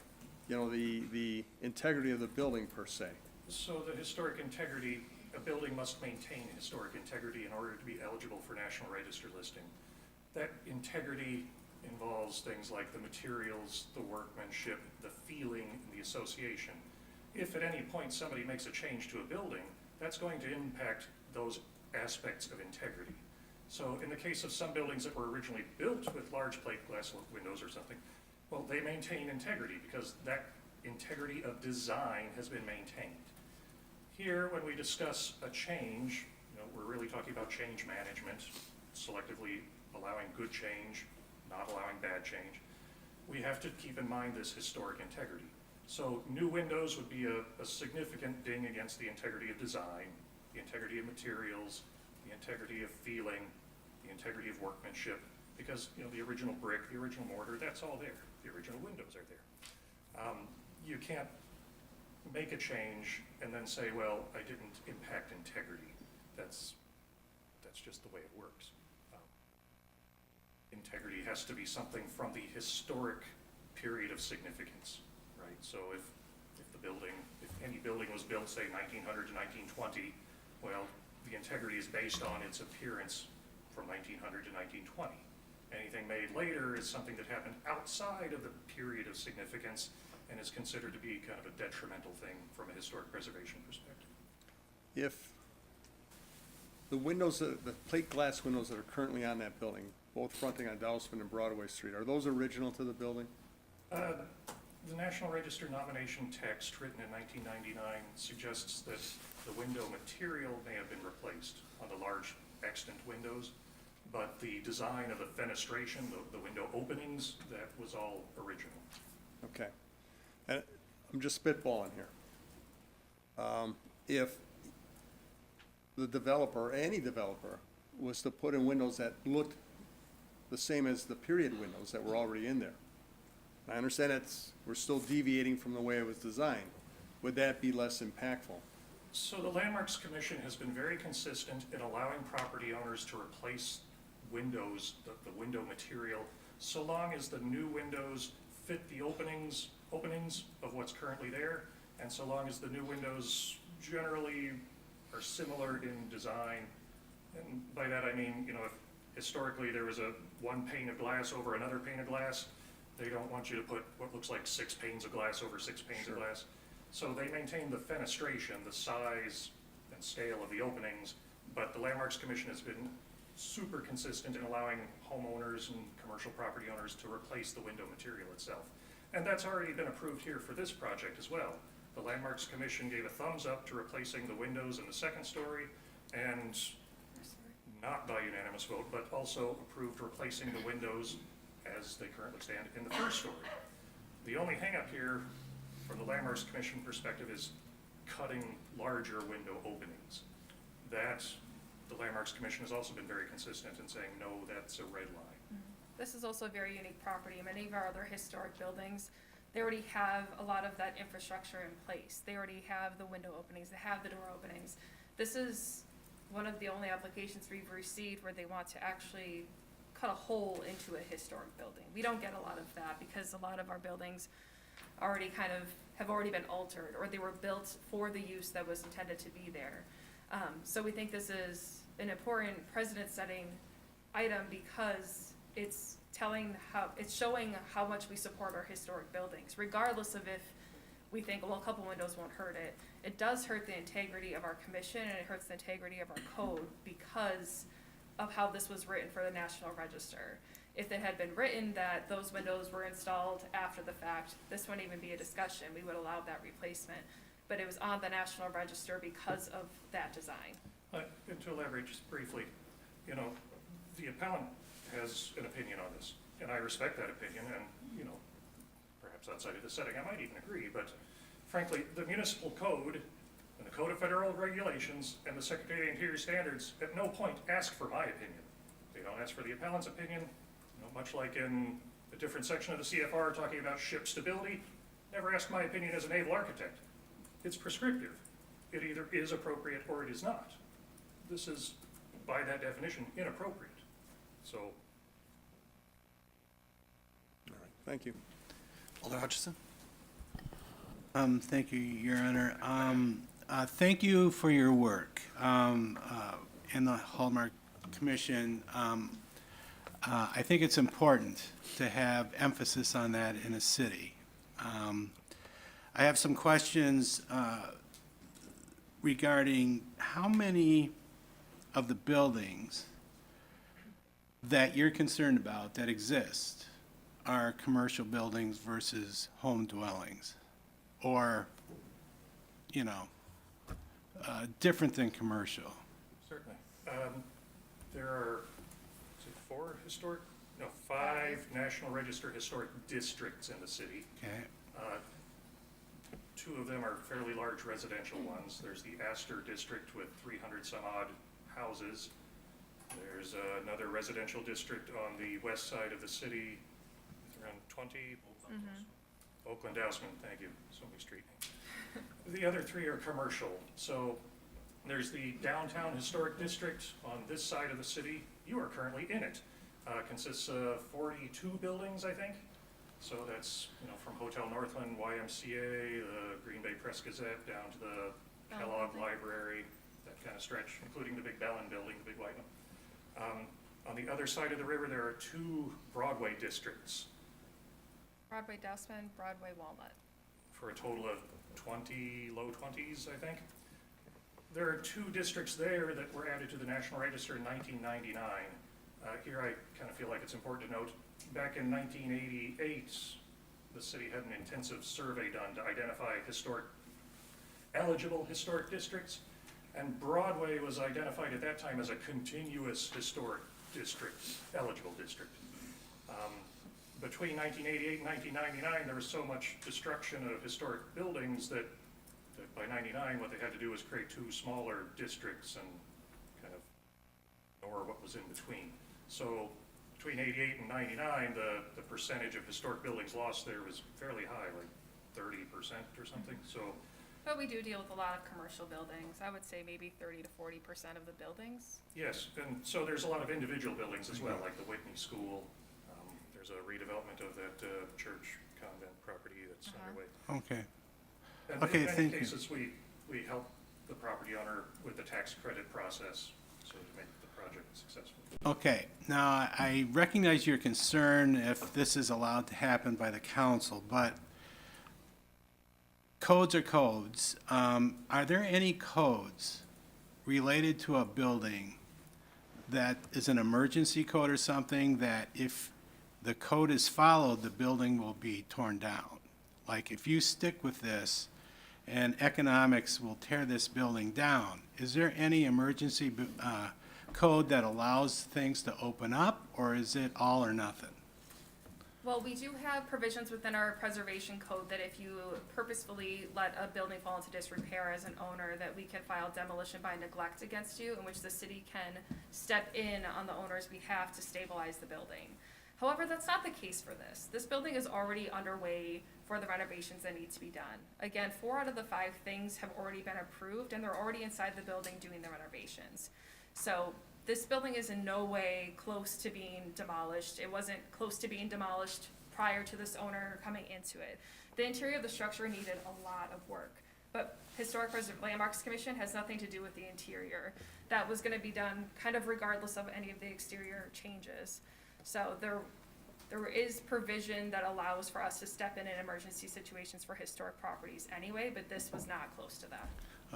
you know, the integrity of the building per se? So the historic integrity, a building must maintain historic integrity in order to be eligible for National Register listing. That integrity involves things like the materials, the workmanship, the feeling, and the association. If at any point somebody makes a change to a building, that's going to impact those aspects of integrity. So in the case of some buildings that were originally built with large plate glass windows or something, well, they maintain integrity because that integrity of design has been maintained. Here, when we discuss a change, you know, we're really talking about change management, selectively allowing good change, not allowing bad change. We have to keep in mind this historic integrity. So new windows would be a significant ding against the integrity of design, the integrity of materials, the integrity of feeling, the integrity of workmanship, because, you know, the original brick, the original mortar, that's all there. The original windows are there. You can't make a change and then say, well, I didn't impact integrity. That's just the way it works. Integrity has to be something from the historic period of significance, right? So if any building was built, say, 1900 to 1920, well, the integrity is based on its appearance from 1900 to 1920. Anything made later is something that happened outside of the period of significance and is considered to be kind of a detrimental thing from a historic preservation perspective. If the windows, the plate glass windows that are currently on that building, both fronting on Dousman and Broadway Street, are those original to the building? The National Register nomination text written in 1999 suggests that the window material may have been replaced on the large extant windows, but the design of the fenestration, the window openings, that was all original. Okay. And I'm just spitballing here. If the developer, any developer, was to put in windows that looked the same as the period windows that were already in there, I understand we're still deviating from the way it was designed. Would that be less impactful? So the Landmarks Commission has been very consistent in allowing property owners to replace windows, the window material, so long as the new windows fit the openings of what's currently there, and so long as the new windows generally are similar in design. And by that I mean, you know, Historically, there was one pane of glass over another pane of glass. They don't want you to put what looks like 6 panes of glass over 6 panes of glass. So they maintain the fenestration, the size and scale of the openings, but the Landmarks Commission has been super consistent in allowing homeowners and commercial property owners to replace the window material itself. And that's already been approved here for this project as well. The Landmarks Commission gave a thumbs up to replacing the windows in the second story, and not by unanimous vote, but also approved replacing the windows as they currently stand in the first story. The only hangup here from the Landmarks Commission perspective is cutting larger window openings. That, the Landmarks Commission has also been very consistent in saying, no, that's a red line. This is also a very unique property. Many of our other historic buildings, they already have a lot of that infrastructure in place. They already have the window openings, they have the door openings. This is one of the only applications we've received where they want to actually cut a hole into a historic building. We don't get a lot of that because a lot of our buildings already have already been altered, or they were built for the use that was intended to be there. So we think this is an important precedent-setting item because it's showing how much we support our historic buildings, regardless of if we think, well, a couple windows won't hurt it. It does hurt the integrity of our commission, and it hurts the integrity of our code because of how this was written for the National Register. If it had been written that those windows were installed after the fact, this wouldn't even be a discussion. We would allow that replacement. But it was on the National Register because of that design. And to elaborate just briefly, you know, the appellant has an opinion on this, and I respect that opinion, and, you know, perhaps outside of the setting, I might even agree, but frankly, the municipal code and the Code of Federal Regulations and the Secretary of Interior Standards at no point ask for my opinion. They don't ask for the appellant's opinion, you know, much like in a different section of the CFR talking about ship stability, never ask my opinion as a naval architect. It's prescriptive. It either is appropriate or it is not. This is, by that definition, inappropriate. So. All right, thank you. Alder Hutchison? Thank you, Your Honor. Thank you for your work in the Hallmark Commission. I think it's important to have emphasis on that in a city. I have some questions regarding how many of the buildings that you're concerned about that exist are commercial buildings versus home dwellings, or, you know, different than commercial. Certainly. There are, is it 5 National Register Historic Districts in the city. Okay. 2 of them are fairly large residential ones. There's the Astor District with 300 some odd houses. There's another residential district on the west side of the city, around 20. Oakland Dousman, thank you, so many street names. The other 3 are commercial. So there's the Downtown Historic District on this side of the city. You are currently in it. Consists of 42 buildings, I think. So that's, you know, from Hotel Northland, YMCA, the Green Bay Press Gazette, down to the Kellogg Library, that kind of stretch, including the big Bellin building, the big white one. On the other side of the river, there are 2 Broadway districts Broadway Dousman, Broadway Walnut. for a total of 20, low 20s, I think. There are 2 districts there that were added to the National Register in 1999. Here I kind of feel like it's important to note, back in 1988, the city had an intensive survey done to identify eligible historic districts, and Broadway was identified at that time as a continuous historic district, eligible district. Between 1988 and 1999, there was so much destruction of historic buildings that by 99, what they had to do was create 2 smaller districts and kind of ignore what was in between. So between 88 and 99, the percentage of historic buildings lost there was fairly high, like 30% or something. So, But we do deal with a lot of commercial buildings. I would say maybe 30 to 40% of the buildings. yes, and so there's a lot of individual buildings as well, like the Whitney School. There's a redevelopment of that church convent property that's underway. Okay. And Okay, in many thank you. cases, we help the property owner with the tax credit process. so to make the project successful. Okay, now I recognize your concern if this is allowed to happen by the council, but codes are codes. Are there any codes related to a building that is an emergency code or something that if the code is followed, the building will be torn down? Like if you stick with this and economics will tear this building down, is there any emergency code that allows things to open up, or is it all or nothing? Well, we do have provisions within our preservation code that if you purposefully let a building fall into disrepair as an owner, that we can file demolition by neglect against you, in which the city can step in on the owner's behalf to stabilize the building. However, that's not the case for this. This building is already underway for the renovations that need to be done. Again, 4 out of the 5 things have already been approved, and they're already inside the building doing the renovations. So this building is in no way close to being demolished. It wasn't close to being demolished prior to this owner coming into it. The interior of the structure needed a lot of work, but Historic Landmarks Commission has nothing to do with the interior. That was gonna be done kind of regardless of any of the exterior changes. So there is provision that allows for us to step in emergency situations for historic properties anyway, but this was not close to that.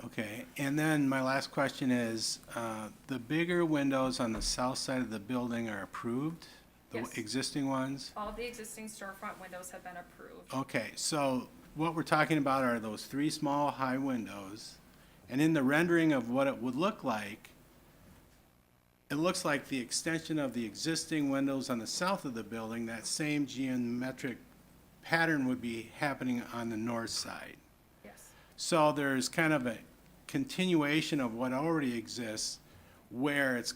Okay, and then my last question is, the bigger windows on the south side of the building are approved? The Yes. existing ones? All of the existing storefront windows have been approved. Okay, so what we're talking about are those 3 small high windows, and in the rendering of what it would look like, it looks like the extension of the existing windows on the south of the building, that same geometric pattern would be happening on the north side. Yes. So there's kind of a continuation of what already exists, where it's,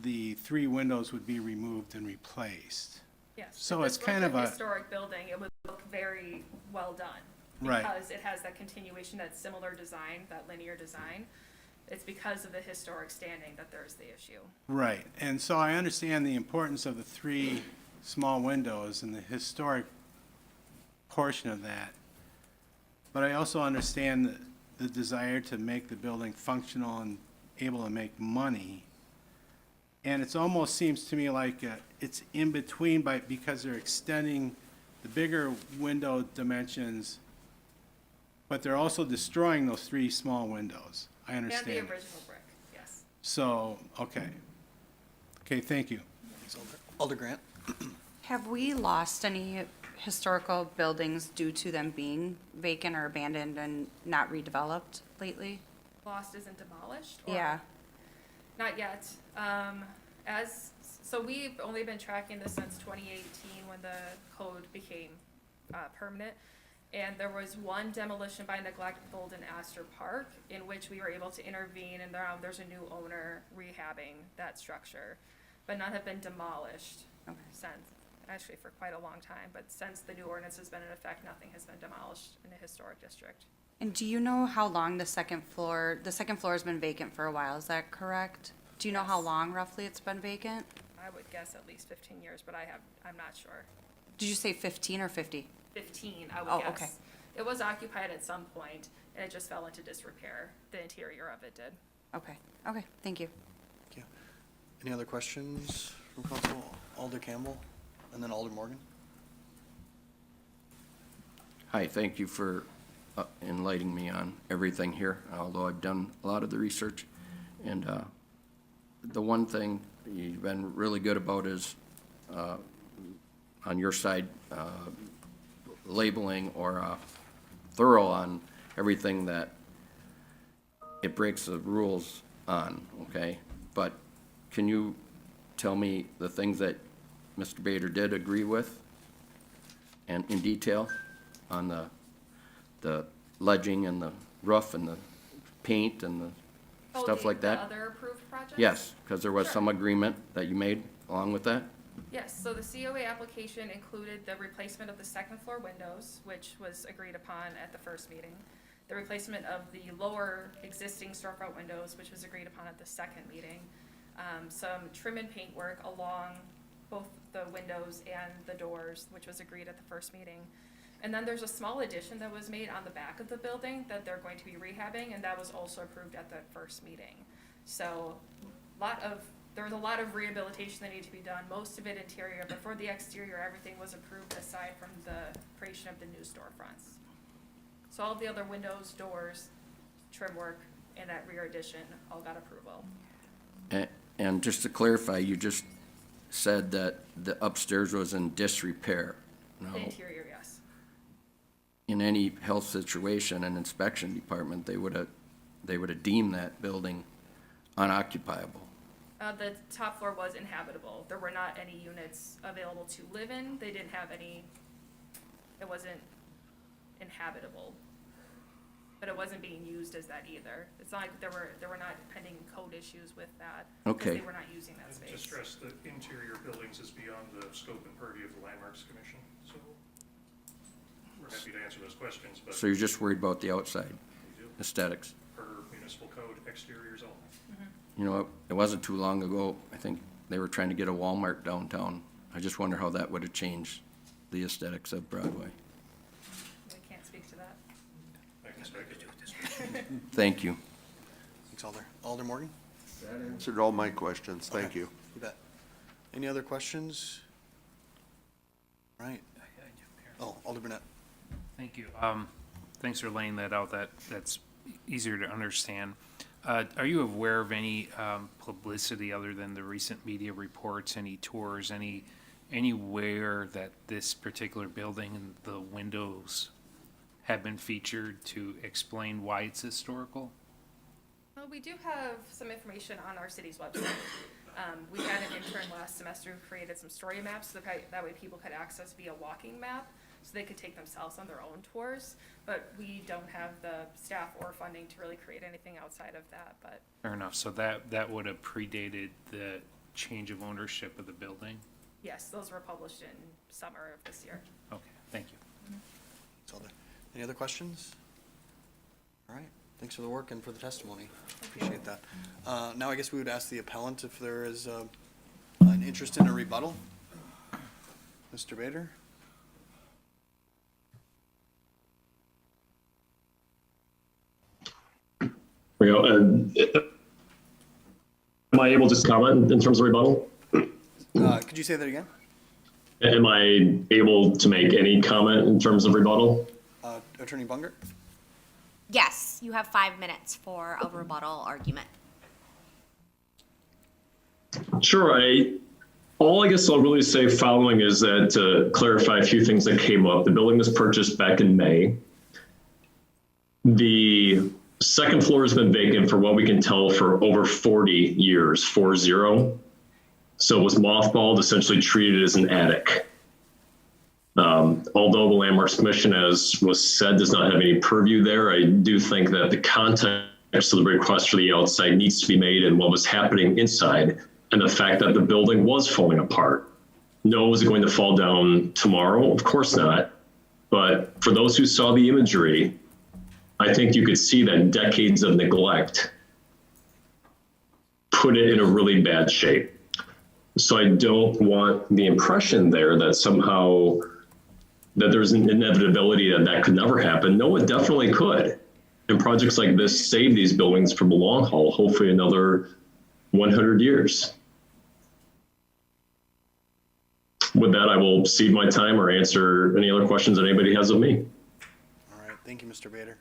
the 3 windows would be removed and replaced. Yes. So If it's this kind was of a, historic building, it would look very well done. Right. Because it has that continuation, that similar design, that linear design. It's because of the historic standing that there's the issue. right, and so I understand the importance of the 3 small windows and the historic portion of that. But I also understand the desire to make the building functional and able to make money. And it almost seems to me like it's in between because they're extending the bigger window dimensions, but they're also destroying those 3 small windows. I And the understand. original brick, yes. So, okay. Okay, thank you. Alder Grant? Have we lost any historical buildings due to them being vacant or abandoned and not redeveloped lately? Lost isn't demolished? or- Yeah. Not yet. So we've only been tracking this since 2018 when the code became permanent. And there was one demolition by neglect at Golden Astor Park in which we were able to intervene, and there's a new owner rehabbing that structure. But none have been demolished since, actually for quite a long time. But since the new ordinance has been in effect, nothing has been demolished in the historic district. And do you know how long the second floor has been vacant for a while, is that correct? Do you know how Yes. long roughly it's been vacant? I would guess at least 15 years, but I'm not sure. Did you say 15 or 50? 15, I would Oh, guess. okay. It was occupied at some point, and it just fell into disrepair. The interior of it did. Okay, thank you. Any other questions from council? Alder Campbell, and then Alder Morgan? Hi, thank you for enlightening me on everything here, although I've done a lot of the research. And the one thing you've been really good about is, on your side, labeling or thorough on everything that it breaks the rules on, okay? But can you tell me the things that Mr. Bader did agree with and in detail on the ledging and the roof and the paint and the stuff like that? The other approved projects? Yes, because there was Sure. some agreement that you made along with that? Yes, so the COA application included the replacement of the second floor windows, which was agreed upon at the first meeting. The replacement of the lower existing storefront windows, which was agreed upon at the second meeting. Some trim and paint work along both the windows and the doors, which was agreed at the first meeting. And then there's a small addition that was made on the back of the building that they're going to be rehabbing, and that was also approved at the first meeting. So there was a lot of rehabilitation that needed to be done, most of it interior, but for the exterior, everything was approved aside from the creation of the new storefronts. So all the other windows, doors, trim work, and that rear addition all got approval. And just to clarify, you just said that the upstairs was in disrepair. No, The interior, yes. in any health situation and inspection department, they would have deemed that building unoccupiable. The top floor was inhabitable. There were not any units available to live in. They didn't have any, it wasn't inhabitable. But it wasn't being used as that either. It's not like there were not pending code issues with that. Okay. Because they were not using that To space. stress that interior buildings is beyond the scope and purview of the Landmarks Commission, so we're happy to answer those questions, but So you're just worried about the outside aesthetics. per municipal code, exteriors only. You know, it wasn't too long ago, I think they were trying to get a Walmart downtown. I just wonder how that would have changed the aesthetics of Broadway. We can't speak to that. I can speculate. Thank you. Thanks, Alder. Alder Morgan? That answered all my questions. Thank you. You bet. Any other questions? All right. Oh, Alder Burnett. Thank you. Thanks for laying that out. That's easier to understand. Are you aware of any publicity other than the recent media reports, any tours, anywhere that this particular building and the windows have been featured to explain why it's historical? Well, we do have some information on our city's website. We had an intern last semester who created some story maps, so that way people could access via walking map, so they could take themselves on their own tours. But we don't have the staff or funding to really create anything outside of that, but. Fair enough. So that would have predated the change of ownership of the building? Yes, those were published in summer of this year. Okay, thank you. Thanks, Alder. Any other questions? All right. Thanks for the work and for the testimony. Appreciate that. Now I guess we would ask the appellant if there is an interest in a rebuttal. Mr. Bader? We go. Am I able to just comment in terms of rebuttal? Could you say that again? Am I able to make any comment in terms of rebuttal? Attorney Bungert? Yes, you have 5 minutes for a rebuttal argument. Sure. All I guess I'll really say following is that to clarify a few things that came up. The building was purchased back in May. The second floor has been vacant for what we can tell for over 40 years, 40. So it was mothballed, essentially treated as an attic. Although the Landmarks Commission, as was said, does not have any purview there, I do think that the context of the request for the outside needs to be made and what was happening inside, and the fact that the building was falling apart. No, was it going to fall down tomorrow? Of course not. But for those who saw the imagery, I think you could see that decades of neglect put it in a really bad shape. So I don't want the impression there that somehow that there's an inevitability that that could never happen. No, it definitely could. And projects like this save these buildings for the long haul, hopefully another 100 years. With that, I will cede my time or answer any other questions that anybody has of me. All right. Thank you, Mr. Bader.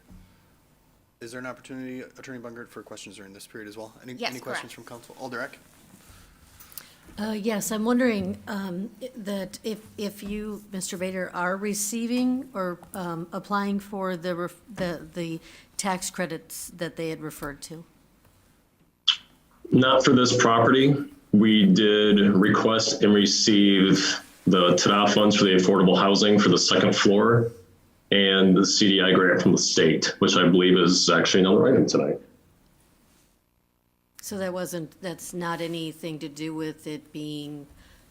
Is there an opportunity, Attorney Bungert, for questions during this period as well? Any questions correct. from council? Alder Eck? Yes, I'm wondering that if you, Mr. Bader, are receiving or applying for the tax credits that they had referred to. Not for this property. We did request and receive the TDA funds for the affordable housing for the second floor and the CDI grant from the state, which I believe is actually another item tonight. So that's not anything to do with it being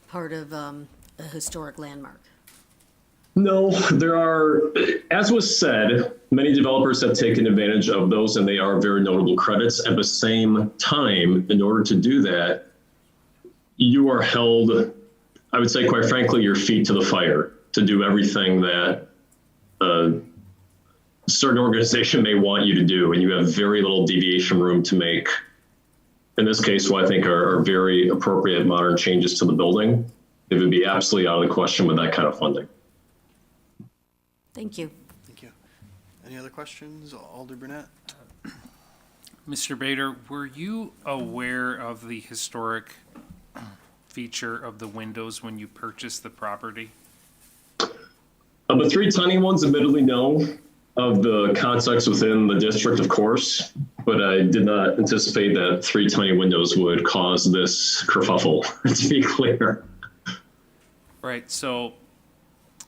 part of a historic landmark? No, there are, as was said, many developers have taken advantage of those and they are very notable credits. At the same time, in order to do that, you are held, I would say quite frankly, your feet to the fire to do everything that a certain organization may want you to do, and you have very little deviation room to make in this case, what I think are very appropriate modern changes to the building, it would be absolutely out of the question with that kind of funding. Thank you. Thank you. Any other questions? Alder Burnett? Mr. Bader, were you aware of the historic feature of the windows when you purchased the property? Of the 3 tiny ones, admittedly, no. Of the context within the district, of course, but I did not anticipate that 3 tiny windows would cause this kerfuffle, to be clear. Right, so,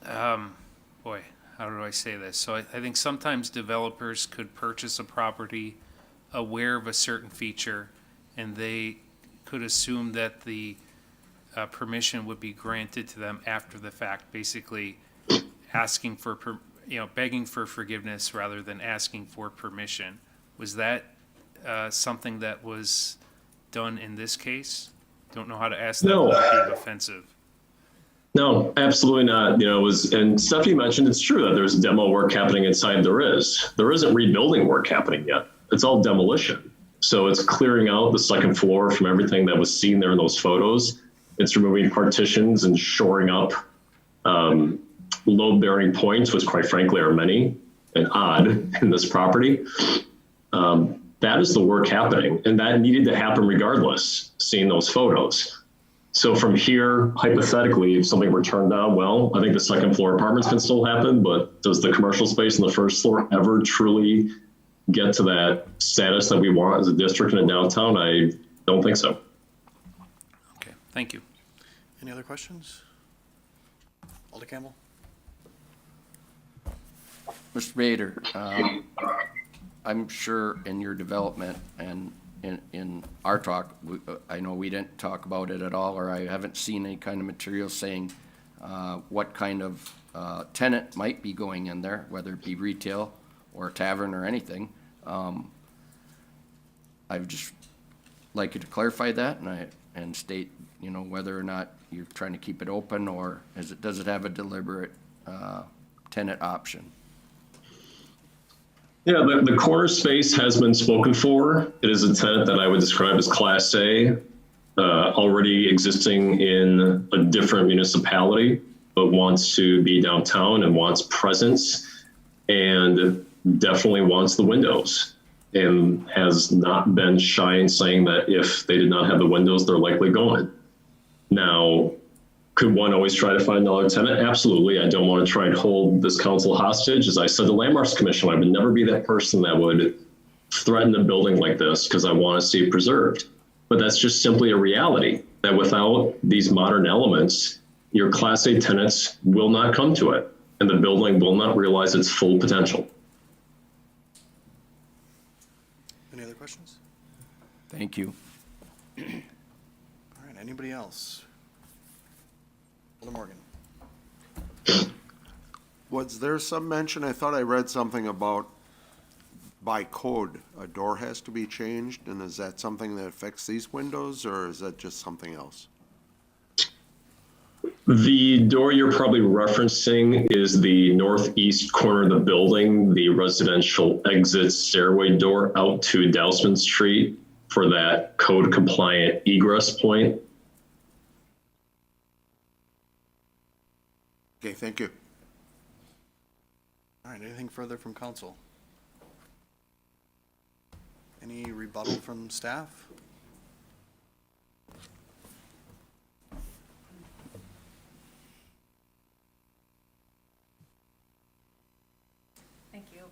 boy, how do I say this? So I think sometimes developers could purchase a property aware of a certain feature, and they could assume that the permission would be granted to them after the fact, basically asking for, begging for forgiveness rather than asking for permission. Was that something that was done in this case? Don't know how to ask that No. without being offensive. No, absolutely not. You know, it was, and Stephanie mentioned it's true that there's demo work happening inside. There isn't rebuilding work happening yet. It's all demolition. So it's clearing out the second floor from everything that was seen there in those photos. It's removing partitions and shoring up load-bearing points, which quite frankly are many and odd in this property. That is the work happening, and that needed to happen regardless, seeing those photos. So from here, hypothetically, if something were turned down, well, I think the second floor apartments can still happen, but does the commercial space on the first floor ever truly get to that status that we want as a district in a downtown? I don't think so. Okay, thank you. Any other questions? Alder Campbell? Mr. Bader, I'm sure in your development and in our talk, I know we didn't talk about it at all, or I haven't seen any kind of material saying what kind of tenant might be going in there, whether it be retail or a tavern or anything. I'd just like you to clarify that and state, whether or not you're trying to keep it open, or does it have a deliberate tenant option? Yeah, the corner space has been spoken for. It is a tenant that I would describe as Class A, already existing in a different municipality, but wants to be downtown and wants presence and definitely wants the windows, and has not been shy in saying that if they did not have the windows, they're likely going. Now, could one always try to find another tenant? Absolutely. I don't want to try and hold this council hostage. As I said to Landmarks Commission, I would never be that person that would threaten a building like this because I want to see it preserved. But that's just simply a reality that without these modern elements, your Class A tenants will not come to it, and the building will not realize its full potential. Any other questions? Thank you. All right, anybody else? Alder Morgan. Was there some mention, I thought I read something about by code, a door has to be changed, and is that something that affects these windows, or is that just something else? The door you're probably referencing is the northeast corner of the building, the residential exit stairway door out to Dousman Street for that code compliant egress point. Okay, thank you. All right, anything further from council? Any rebuttal from staff? Thank you.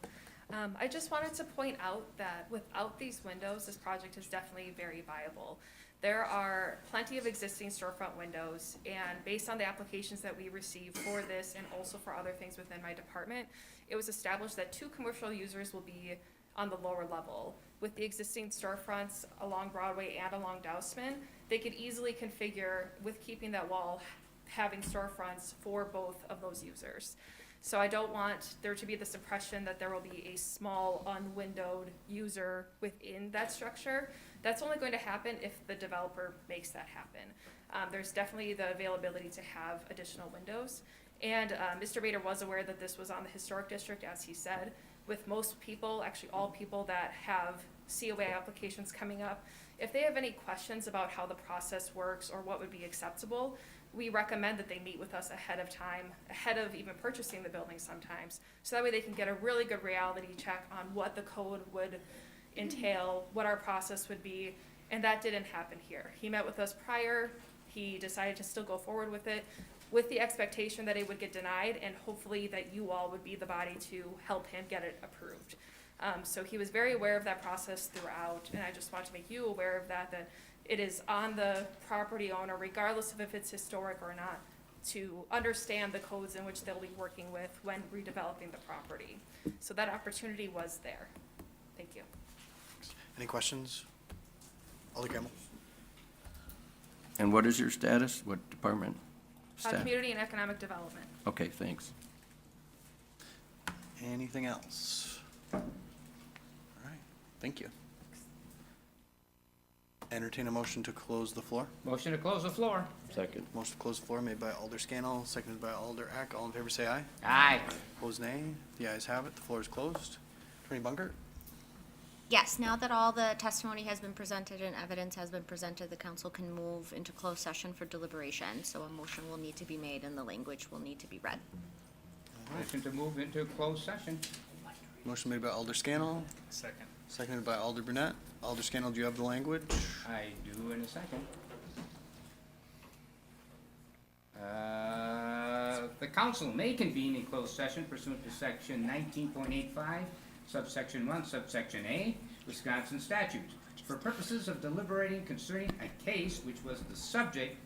I just wanted to point out that without these windows, this project is definitely very viable. There are plenty of existing storefront windows, and based on the applications that we received for this and also for other things within my department, it was established that 2 commercial users will be on the lower level. With the existing storefronts along Broadway and along Dousman, they could easily configure, with keeping that wall, having storefronts for both of those users. So I don't want there to be this impression that there will be a small unwindowed user within that structure. That's only going to happen if the developer makes that happen. There's definitely the availability to have additional windows. And Mr. Bader was aware that this was on the historic district, as he said. with most people, actually all people that have COA applications coming up. If they have any questions about how the process works or what would be acceptable, we recommend that they meet with us ahead of time, ahead of even purchasing the building sometimes. So that way they can get a really good reality check on what the code would entail, what our process would be, and that didn't happen here. He met with us prior, he decided to still go forward with it, with the expectation that it would get denied, and hopefully that you all would be the body to help him get it approved. So he was very aware of that process throughout, and I just want to make you aware of that, that it is on the property owner, regardless of if it's historic or not, to understand the codes in which they'll be working with when redeveloping the property. So that opportunity was there. Thank you. Any questions? Alder Camel? And what is your status? What department? Staff? Community and Economic Development. Okay, thanks. Anything else? All right, thank you. Entertain a motion to close the floor. Motion to close the floor. Second. Motion to close the floor made by Alder Scannell, seconded by Alder Eck. All in favor, say aye. Aye. Opposed, nay. The ayes have it. The floor is closed. Attorney Bunkert? Yes, now that all the testimony has been presented and evidence has been presented, the council can move into closed session for deliberation. So a motion will need to be made and the language will need to be read. Motion to move into closed session. Motion made by Alder Scannell, Second. seconded by Alder Brunette. Alder Scannell, do you have the language? I do in a second. The council may convene in closed session pursuant to section 19.85, subsection 1, subsection A, Wisconsin statute, for purposes of deliberating concerning a case which was the subject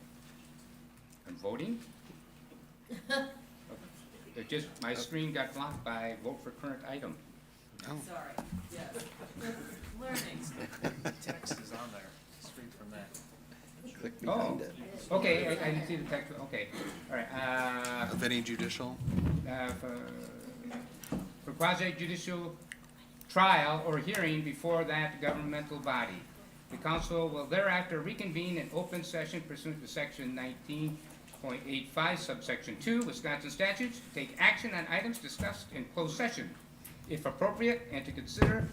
of voting. It just, my screen got blocked by vote for current item. Sorry, yes. Learning. Text is on there, straight from that. Click Oh, behind it. okay, I didn't see the text, okay, all right, Of any judicial? for quasi-judicial trial or hearing before that governmental body. The council will thereafter reconvene in open session pursuant to section 19.85 subsection 2 Wisconsin statutes to take action on items discussed in closed session, if appropriate, and to consider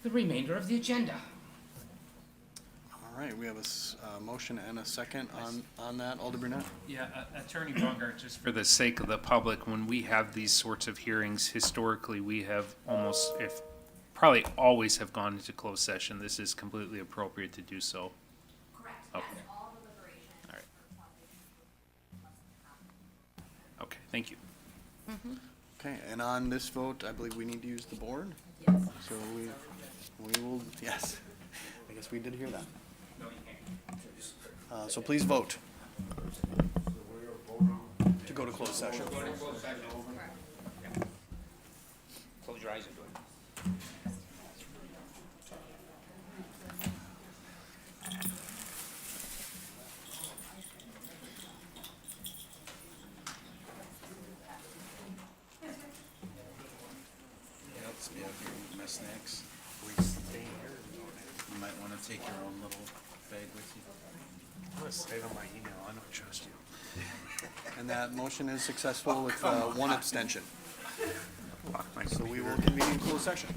the remainder of the agenda. All right, we have a motion and a second on that. Alder Brunette? Yeah, Attorney Bungert, just for the sake of the public, when we have these sorts of hearings, historically, we have almost, if, probably always have gone into closed session. This is completely appropriate to do so. Correct, Okay. yes, all deliberations. All right. Okay, thank you. Okay, and on this vote, I believe we need to use the board? Yes. So we will, yes. I guess we did hear that. No, you can't. So please vote. To go to closed session. Go to closed session. Yeah. Close your eyes and do it. Helps me out here with my snacks. You might want to take your own little bag with you. I'm gonna save on my email, I don't trust you. And that motion is successful with one abstention. Lock my So we computer. will convene in closed session.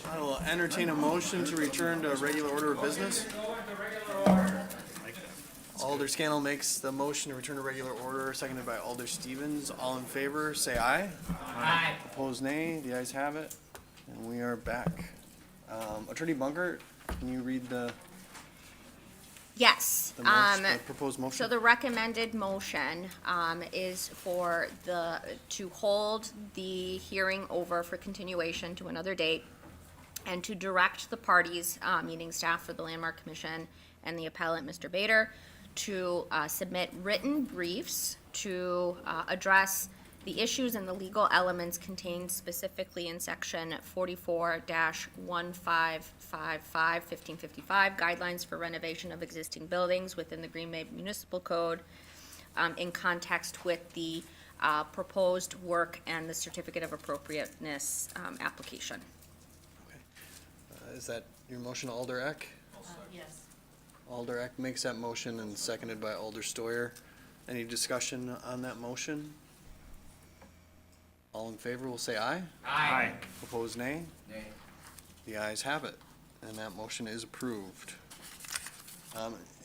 I will entertain a motion to return to regular order of business. Alder Scannell makes the motion to return to regular order, seconded by Alder Stevens. All in favor, say aye. Aye. Opposed, nay. The ayes have it, and we are back. Attorney Bunker, can you read the Yes. the proposed motion? So the recommended motion is to hold the hearing over for continuation to another date, and to direct the parties, meaning staff for the Landmark Commission and the appellant, Mr. Bader, to submit written briefs to address the issues and the legal elements contained specifically in section 44-1555, guidelines for renovation of existing buildings within the Green Bay Municipal Code, in context with the proposed work and the certificate of appropriateness application. Is that your motion, Alder Eck? Yes. Alder Eck makes that motion and seconded by Alder Stoyer. Any discussion on that motion? All in favor will say aye. Aye. Opposed, nay. Nay. The ayes have it, and that motion is approved.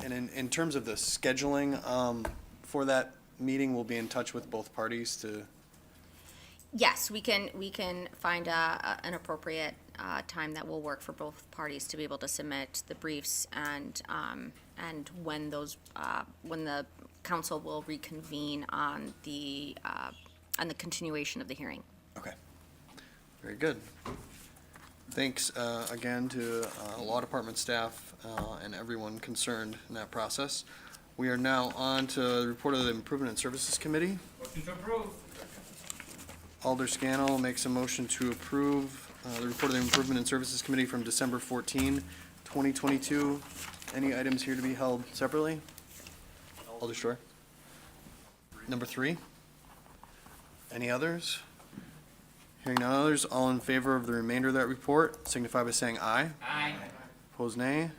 And in terms of the scheduling, for that meeting, we'll be in touch with both parties to, Yes, we can find an appropriate time that will work for both parties to be able to submit the briefs and when when the council will reconvene on the continuation of the hearing. okay. Very good. Thanks again to Law Department staff and everyone concerned in that process. We are now on to the report of the Improvement and Services Committee. Motion to approve. Alder Scannell makes a motion to approve the report of the Improvement and Services Committee from December 14, 2022. Any items here to be held separately? Alder Stoyer. Number 3. Any others? Hearing none others, all in favor of the remainder of that report signify by saying aye. Aye. Opposed, nay.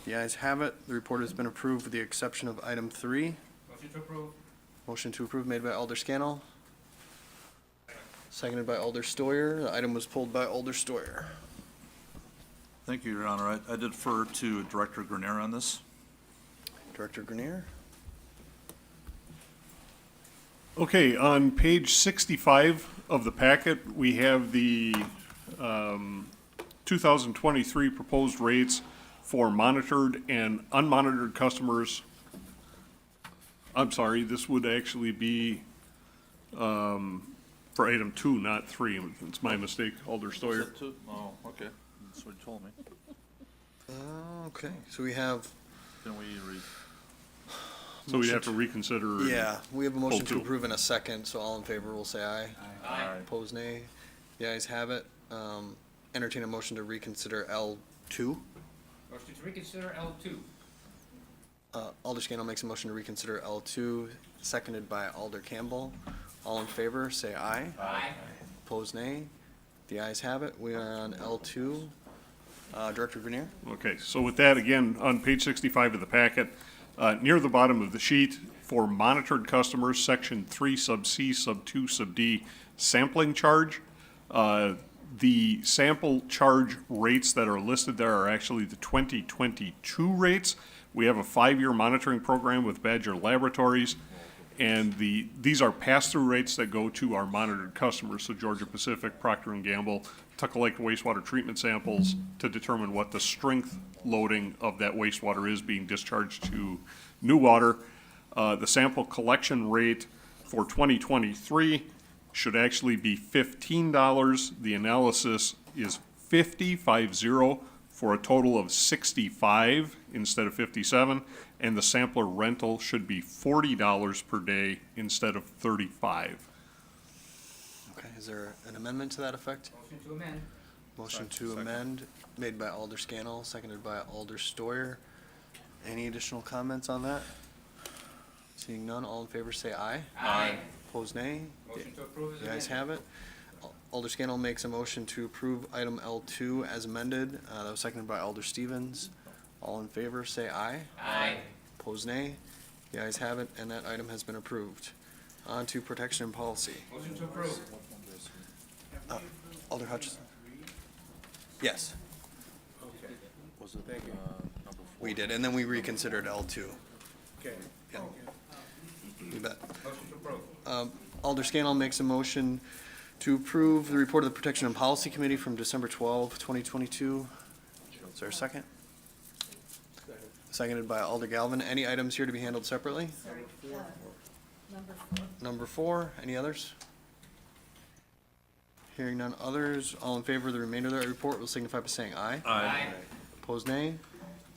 The ayes have it. The report has been approved with the exception of item 3. Motion to approve. Motion to approve made by Alder Scannell. Seconded by Alder Stoyer. The item was pulled by Alder Stoyer. Thank you, Your Honor. I defer to Director Grenier on this. Director Grenier? Okay, on page 65 of the packet, we have the 2023 proposed rates for monitored and unmonitored customers. I'm sorry, this would actually be for item 2, not 3. It's my mistake, Alder Stoyer. Oh, okay. That's what you told me. Okay, so we have, Can we read? So we'd have to reconsider. yeah, we have a motion Pull to 2. approve in a second, so all in favor will say aye. Aye. Opposed, nay. The ayes have it. Entertain a motion to reconsider L2. Motion to reconsider L2. Alder Scannell makes a motion to reconsider L2, seconded by Alder Campbell. All in favor, say aye. Aye. Opposed, nay. The ayes have it. We are on L2. Director Grenier? Okay, so with that, again, on page 65 of the packet, near the bottom of the sheet, for monitored customers, section 3 sub C, sub 2 sub D, sampling charge. The sample charge rates that are listed there are actually the 2022 rates. We have a 5-year monitoring program with Badger Laboratories, and these are pass-through rates that go to our monitored customers, so Georgia Pacific, Procter & Gamble, Tucka wastewater treatment samples to determine what the strength loading of that wastewater is being discharged to new water. The sample collection rate for 2023 should actually be $15. The analysis is 50 for a total of 65 instead of 57, and the sampler rental should be $40 per day instead of 35. Okay, is there an amendment to that effect? Motion to amend. Motion to amend, made by Alder Scannell, seconded by Alder Stoyer. Any additional comments on that? Seeing none, all in favor say aye. Aye. Opposed, nay. Motion to approve is The ayes amended. have it. Alder Scannell makes a motion to approve item L2 as amended. That was seconded by Alder Stevens. All in favor say aye. Aye. Opposed, nay. The ayes have it, and that item has been approved. On to protection and policy. Motion to approve. Alder Hutchison? Yes. Okay. Was it? We did, and then we reconsidered L2. Okay. Yeah. You bet. Motion to approve. Alder Scannell makes a motion to approve the report of the Protection and Policy Committee from December 12, 2022. Is there a second? Seconded by Alder Galvin. Any items here to be handled separately? Number 4, any others? Hearing none others, all in favor of the remainder of that report will signify by saying aye. Aye. Opposed, nay.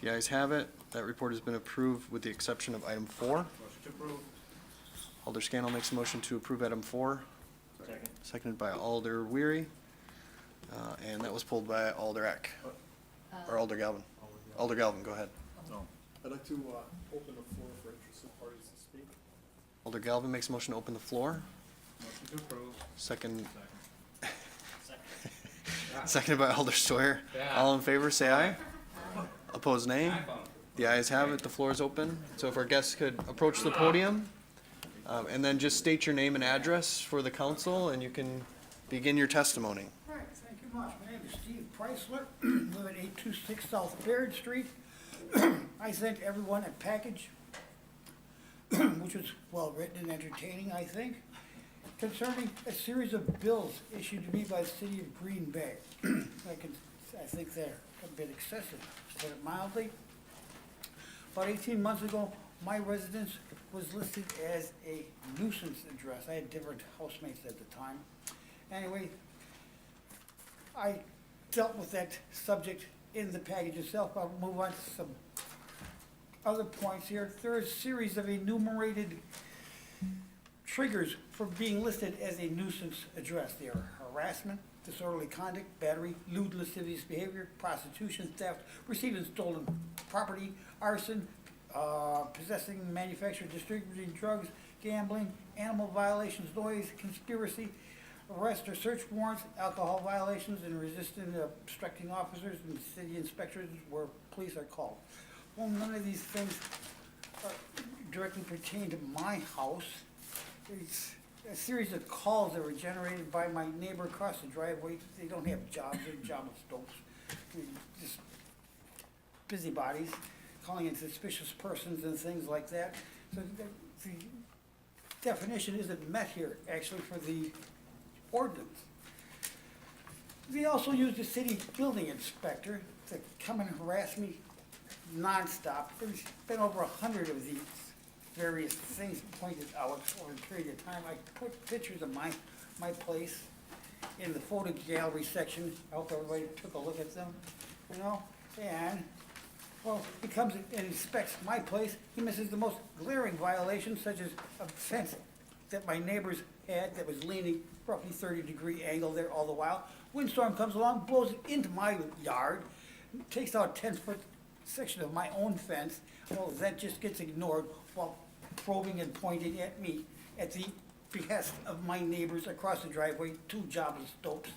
The ayes have it. That report has been approved with the exception of item 4. Motion to approve. Alder Scannell makes a motion to approve item 4. Seconded by Alder Weary. And that was pulled by Alder Eck, or Alder Galvin. Alder Galvin, go ahead. I'd like to open the floor for interested parties to speak. Alder Galvin makes a motion to open the floor. Motion to approve. Seconded by Alder Steuer. Yeah. All in favor, say aye. Opposed, nay. The ayes have it. The floor is open. So if our guests could approach the podium, and then just state your name and address for the council, and you can begin your testimony. All right, thank you much. My name is Steve Preisler, live at 826 South Baird Street. I sent everyone a package, which was well-written and entertaining, I think, concerning a series of bills issued to me by the city of Green Bay. I think they're a bit excessive, to put it mildly. About 18 months ago, my residence was listed as a nuisance address. I had different housemates at the time. Anyway, I dealt with that subject in the package itself. I'll move on to some other points here. There are a series of enumerated triggers for being listed as a nuisance address. They are harassment, disorderly conduct, battery, lewd, lascivious behavior, prostitution, theft, receiving stolen property, arson, possessing, manufacturing, distributing drugs, gambling, animal violations, noise, conspiracy, arrest or search warrants, alcohol violations, and resisting obstructing officers and city inspectors where police are called. Well, none of these things directly pertain to my house. It's a series of calls that were generated by my neighbor across the driveway. They don't have jobs, they're jobless dopes. Just busybodies, calling in suspicious persons and things like that. So the definition isn't met here, actually, for the ordinance. They also used the city building inspector to come and harass me nonstop. There's been over 100 of these various things pointed out over a period of time. I put pictures of my place in the photo gallery section. I hope everybody took a look at them, you know, and well, he comes and inspects my place. He misses the most glaring violations, such as a fence that my neighbors had that was leaning roughly 30-degree angle there all the while. Windstorm comes along, blows it into my yard, takes out a 10-foot section of my own fence. Well, that just gets ignored while probing and pointing at me at the behest of my neighbors across the driveway, 2 jobless dopes.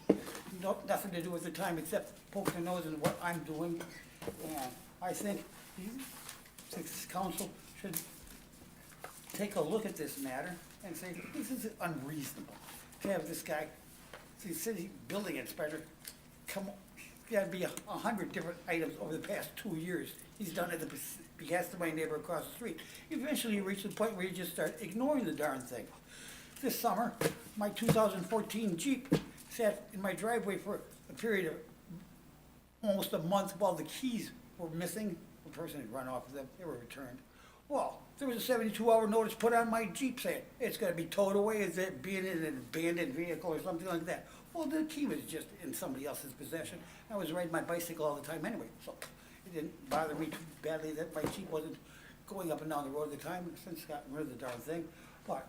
Nothing to do with the time except poke their nose in what I'm doing. And I think this council should take a look at this matter and say, this is unreasonable to have this guy, the city building inspector, come, gotta be 100 different items over the past 2 years. He's done at the behest of my neighbor across the street. Eventually you reach the point where you just start ignoring the darn thing. This summer, my 2014 Jeep sat in my driveway for a period of almost a month while the keys were missing. The person had run off with them, they were returned. Well, there was a 72-hour notice put on my Jeep saying it's gonna be towed away as it being in an abandoned vehicle or something like that. Well, the key was just in somebody else's possession. I was riding my bicycle all the time anyway, so it didn't bother me too badly that my Jeep wasn't going up and down the road at the time. I've since gotten rid of the darn thing. But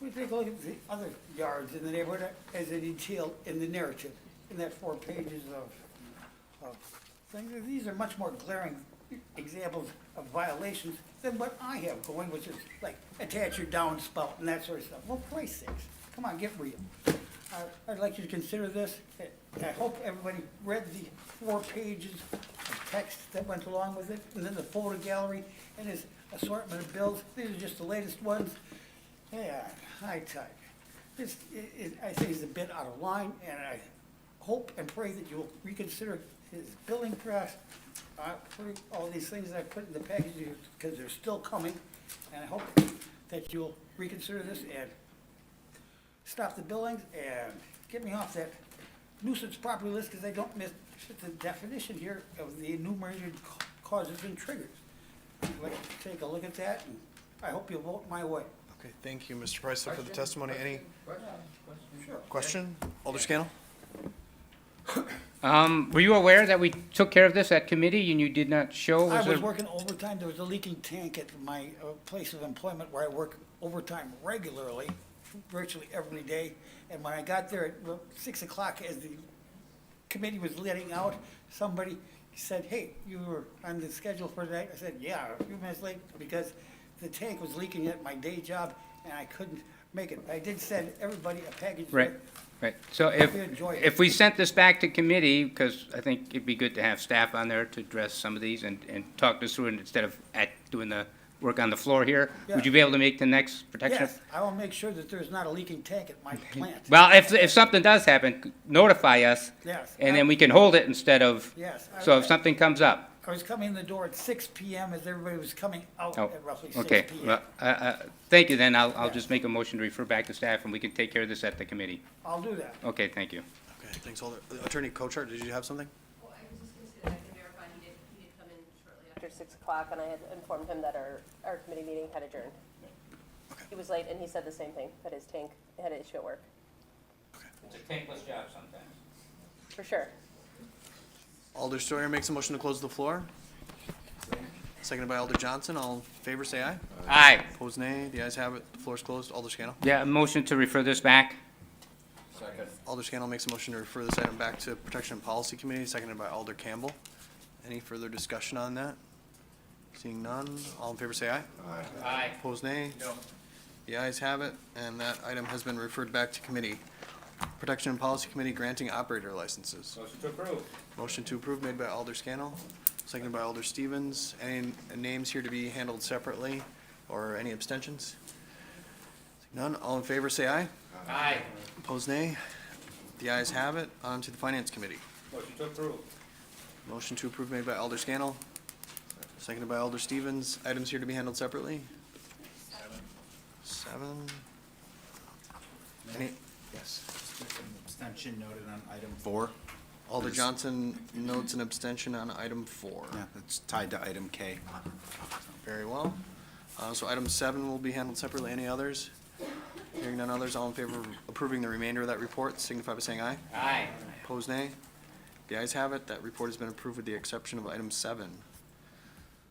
we take a look at the other yards in the neighborhood as they detail in the narrative, in that 4 pages of things. These are much more glaring examples of violations than what I have going, which is like attach your downspout and that sort of stuff. Well, for Christ's sakes, come on, get real. I'd like you to consider this. I hope everybody read the 4 pages of text that went along with it, and then the photo gallery and his assortment of bills. These are just the latest ones. Yeah, high tide. I think it's a bit out of line, and I hope and pray that you'll reconsider his billing press, for all these things I put in the package, because they're still coming, and I hope that you'll reconsider this and stop the billings and get me off that nuisance property list, because I don't miss the definition here of the enumerated causes and triggers. I'd like to take a look at that, and I hope you'll vote my way. Okay, thank you, Mr. Preissler, for the testimony. Any Sure. question? Alder Scannell? Were you aware that we took care of this at committee and you did not show? I was there- working overtime. There was a leaking tank at my place of employment where I work overtime regularly, virtually every day. And when I got there at 6 o'clock, as the committee was letting out, somebody said, "Hey, you were on the schedule for tonight?" I said, "Yeah, a few minutes late because the tank was leaking at my day job and I couldn't make it." I did send everybody a package. Right, right. So Hope you enjoy it. if we sent this back to committee, because I think it'd be good to have staff on there to address some of these and talk this through it instead of doing the work on the floor here, Yeah. would you be able to make the next protection? Yes, I will make sure that there's not a leaking tank at my plant. Well, if something does happen, notify us. Yes. And then we can hold it instead of. Yes. So if something comes up. I was coming in the door at 6 PM as everybody was coming out Oh, at roughly 6 okay. PM. Well, thank you then. I'll just make a motion to refer back to staff and we can take care of this at the committee. I'll do that. Okay, thank you. Okay, thanks, Alder. Attorney Kochart, did you have something? Well, I was just gonna say that I can verify he did come in shortly after 6 o'clock, and I had informed him that our committee meeting had adjourned. He was late, and he said the same thing, that his tank had an issue at work, It's a thankless job sometimes. for sure. Alder Steuer makes a motion to close the floor. Seconded by Alder Johnson. All in favor, say aye. Aye. Opposed, nay. The ayes have it. The floor is closed. Alder Scannell. Yeah, a motion to refer this back. Alder Scannell makes a motion to refer this item back to Protection and Policy Committee, seconded by Alder Campbell. Any further discussion on that? Seeing none, all in favor say aye. Aye. Opposed, nay. The ayes have it, and that item has been referred back to committee. Protection and Policy Committee granting operator licenses. Motion to approve. Motion to approve made by Alder Scannell, seconded by Alder Stevens. Any names here to be handled separately, or any abstentions? Seeing none, all in favor say aye. Aye. Opposed, nay. The ayes have it. On to the Finance Committee. Motion to approve. Motion to approve made by Alder Scannell, seconded by Alder Stevens. Items here to be handled separately? Seven. Any, yes. Abstention noted on item 4. Alder Johnson notes an abstention on item 4. Yeah, it's tied to item K. Very well. So item 7 will be handled separately. Any others? Hearing none others, all in favor of approving the remainder of that report, signify by saying aye. Aye. Opposed, nay. The ayes have it. That report has been approved with the exception of item 7.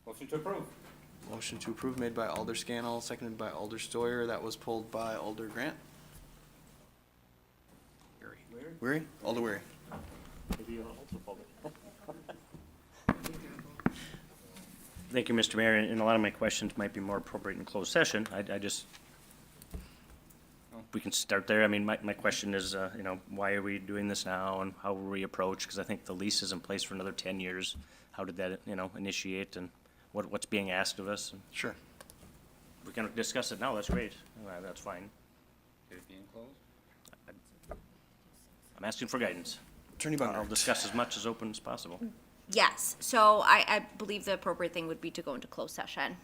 Motion to approve. Motion to approve made by Alder Scannell, seconded by Alder Steuer. That was pulled by Alder Grant. Weary? Alder Weary. Thank you, Mr. Mayor, and a lot of my questions might be more appropriate in closed session. I just, we can start there. I mean, my question is, why are we doing this now and how will we approach? Because I think the lease is in place for another 10 years. How did that, initiate and what's being asked of us? Sure. We can discuss it now, that's great. That's fine. Is it being closed? I'm asking for guidance. Attorney Bungert. I'll discuss as much as open as possible. Yes, so I believe the appropriate thing would be to go into closed session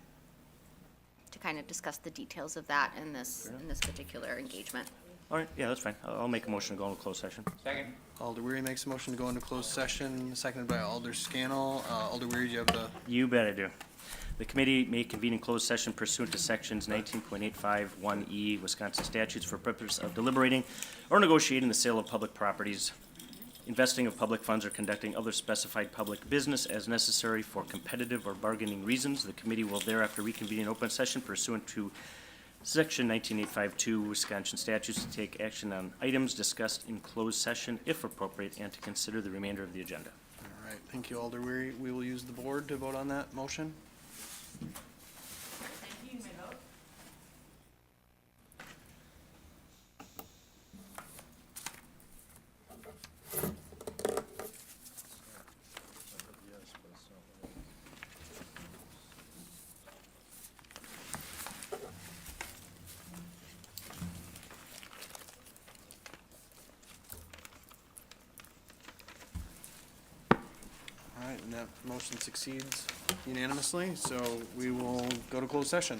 to kind of discuss the details of that in this particular engagement. All right, yeah, that's fine. I'll make a motion to go into closed session. Second. Alder Weary makes a motion to go into closed session, seconded by Alder Scannell. Alder Weary, do you have the? You bet I do. The committee may convene in closed session pursuant to sections 19.851E Wisconsin statutes for purpose of deliberating or negotiating the sale of public properties, investing of public funds, or conducting other specified public business as necessary for competitive or bargaining reasons. The committee will thereafter reconvene in open session pursuant to Section 19852 Wisconsin statutes to take action on items discussed in closed session if appropriate and to consider the remainder of the agenda. All right, thank you, Alder Weary. We will use the board to vote on that motion. Thank you, you may vote. right, and that motion succeeds unanimously, so we will go to closed session.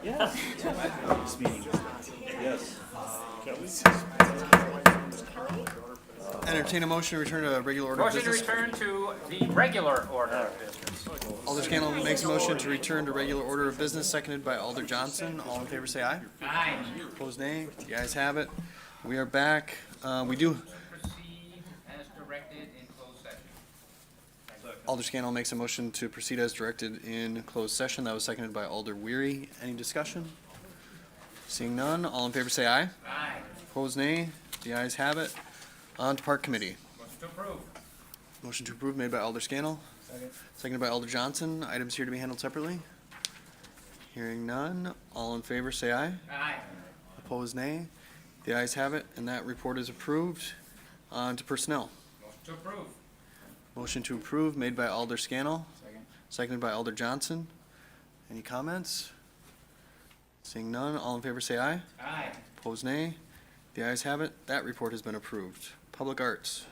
This meeting is Entertain a motion to return to regular order of Motion to business. return to the regular order of business. Alder Scannell makes a motion to return to regular order of business, seconded by Alder Johnson. All in favor, say aye. Aye. Opposed, nay. The ayes have it. We are back. We do, Proceed as directed in closed session. Alder Scannell makes a motion to proceed as directed in closed session. That was seconded by Alder Weary. Any discussion? Seeing none, all in favor say aye. Aye. Opposed, nay. The ayes have it. On to Park Committee. Motion to approve. Motion to approve made by Alder Scannell. Seconded by Alder Johnson. Items here to be handled separately. Hearing none, all in favor say aye. Aye. Opposed, nay. The ayes have it, and that report is approved. On to Personnel. Motion to approve. Motion to approve made by Alder Scannell. Seconded by Alder Johnson. Any comments? Seeing none, all in favor say aye. Aye. Opposed, nay. The ayes have it. That report has been approved. Public Arts.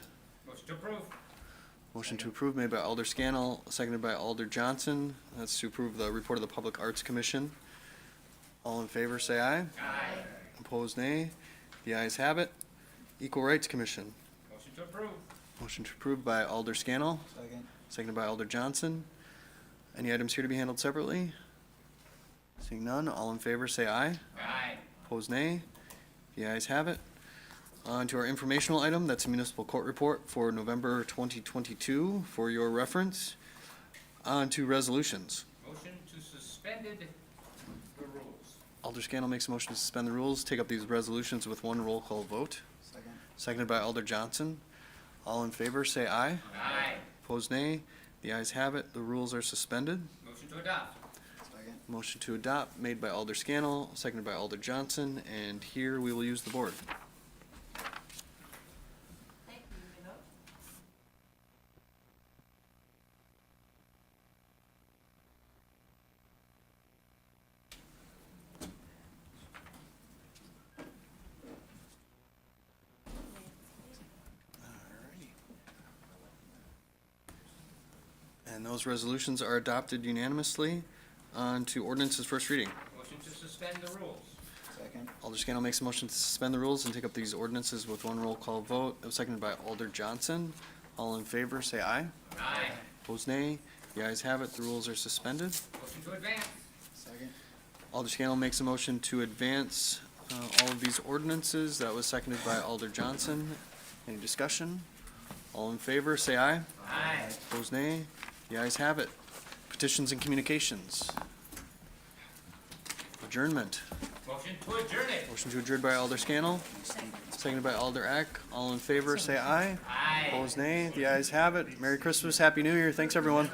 Motion to approve. Motion to approve made by Alder Scannell, seconded by Alder Johnson. That's to approve the report of the Public Arts Commission. All in favor say aye. Aye. Opposed, nay. The ayes have it. Equal Rights Commission. Motion to approve. Motion to approve by Alder Scannell. Seconded by Alder Johnson. Any items here to be handled separately? Seeing none, all in favor say aye. Aye. Opposed, nay. The ayes have it. On to our informational item, that's a municipal court report for November 2022 for your reference. On to resolutions. Motion to suspended the rules. Alder Scannell makes a motion to suspend the rules, take up these resolutions with one roll call vote. Seconded by Alder Johnson. All in favor, say aye. Aye. Opposed, nay. The ayes have it. The rules are suspended. Motion to adopt. Motion to adopt made by Alder Scannell, seconded by Alder Johnson, and here we will use the board. Thank you. You may vote. And those resolutions are adopted unanimously. On to ordinances first reading. Motion to suspend the rules. Alder Scannell makes a motion to suspend the rules and take up these ordinances with one roll call vote. It was seconded by Alder Johnson. All in favor, say aye. Aye. Opposed, nay. The ayes have it. The rules are suspended. Motion to advance. Alder Scannell makes a motion to advance all of these ordinances. That was seconded by Alder Johnson. Any discussion? All in favor, say aye. Aye. Opposed, nay. The ayes have it. Petitions and communications. Adjournment. Motion to adjourn it. Motion to adjourn by Alder Scannell. Seconded by Alder Eck. All in favor, say aye. Aye. Opposed, nay. The ayes have it. Merry Christmas, Happy New Year. Thanks, everyone.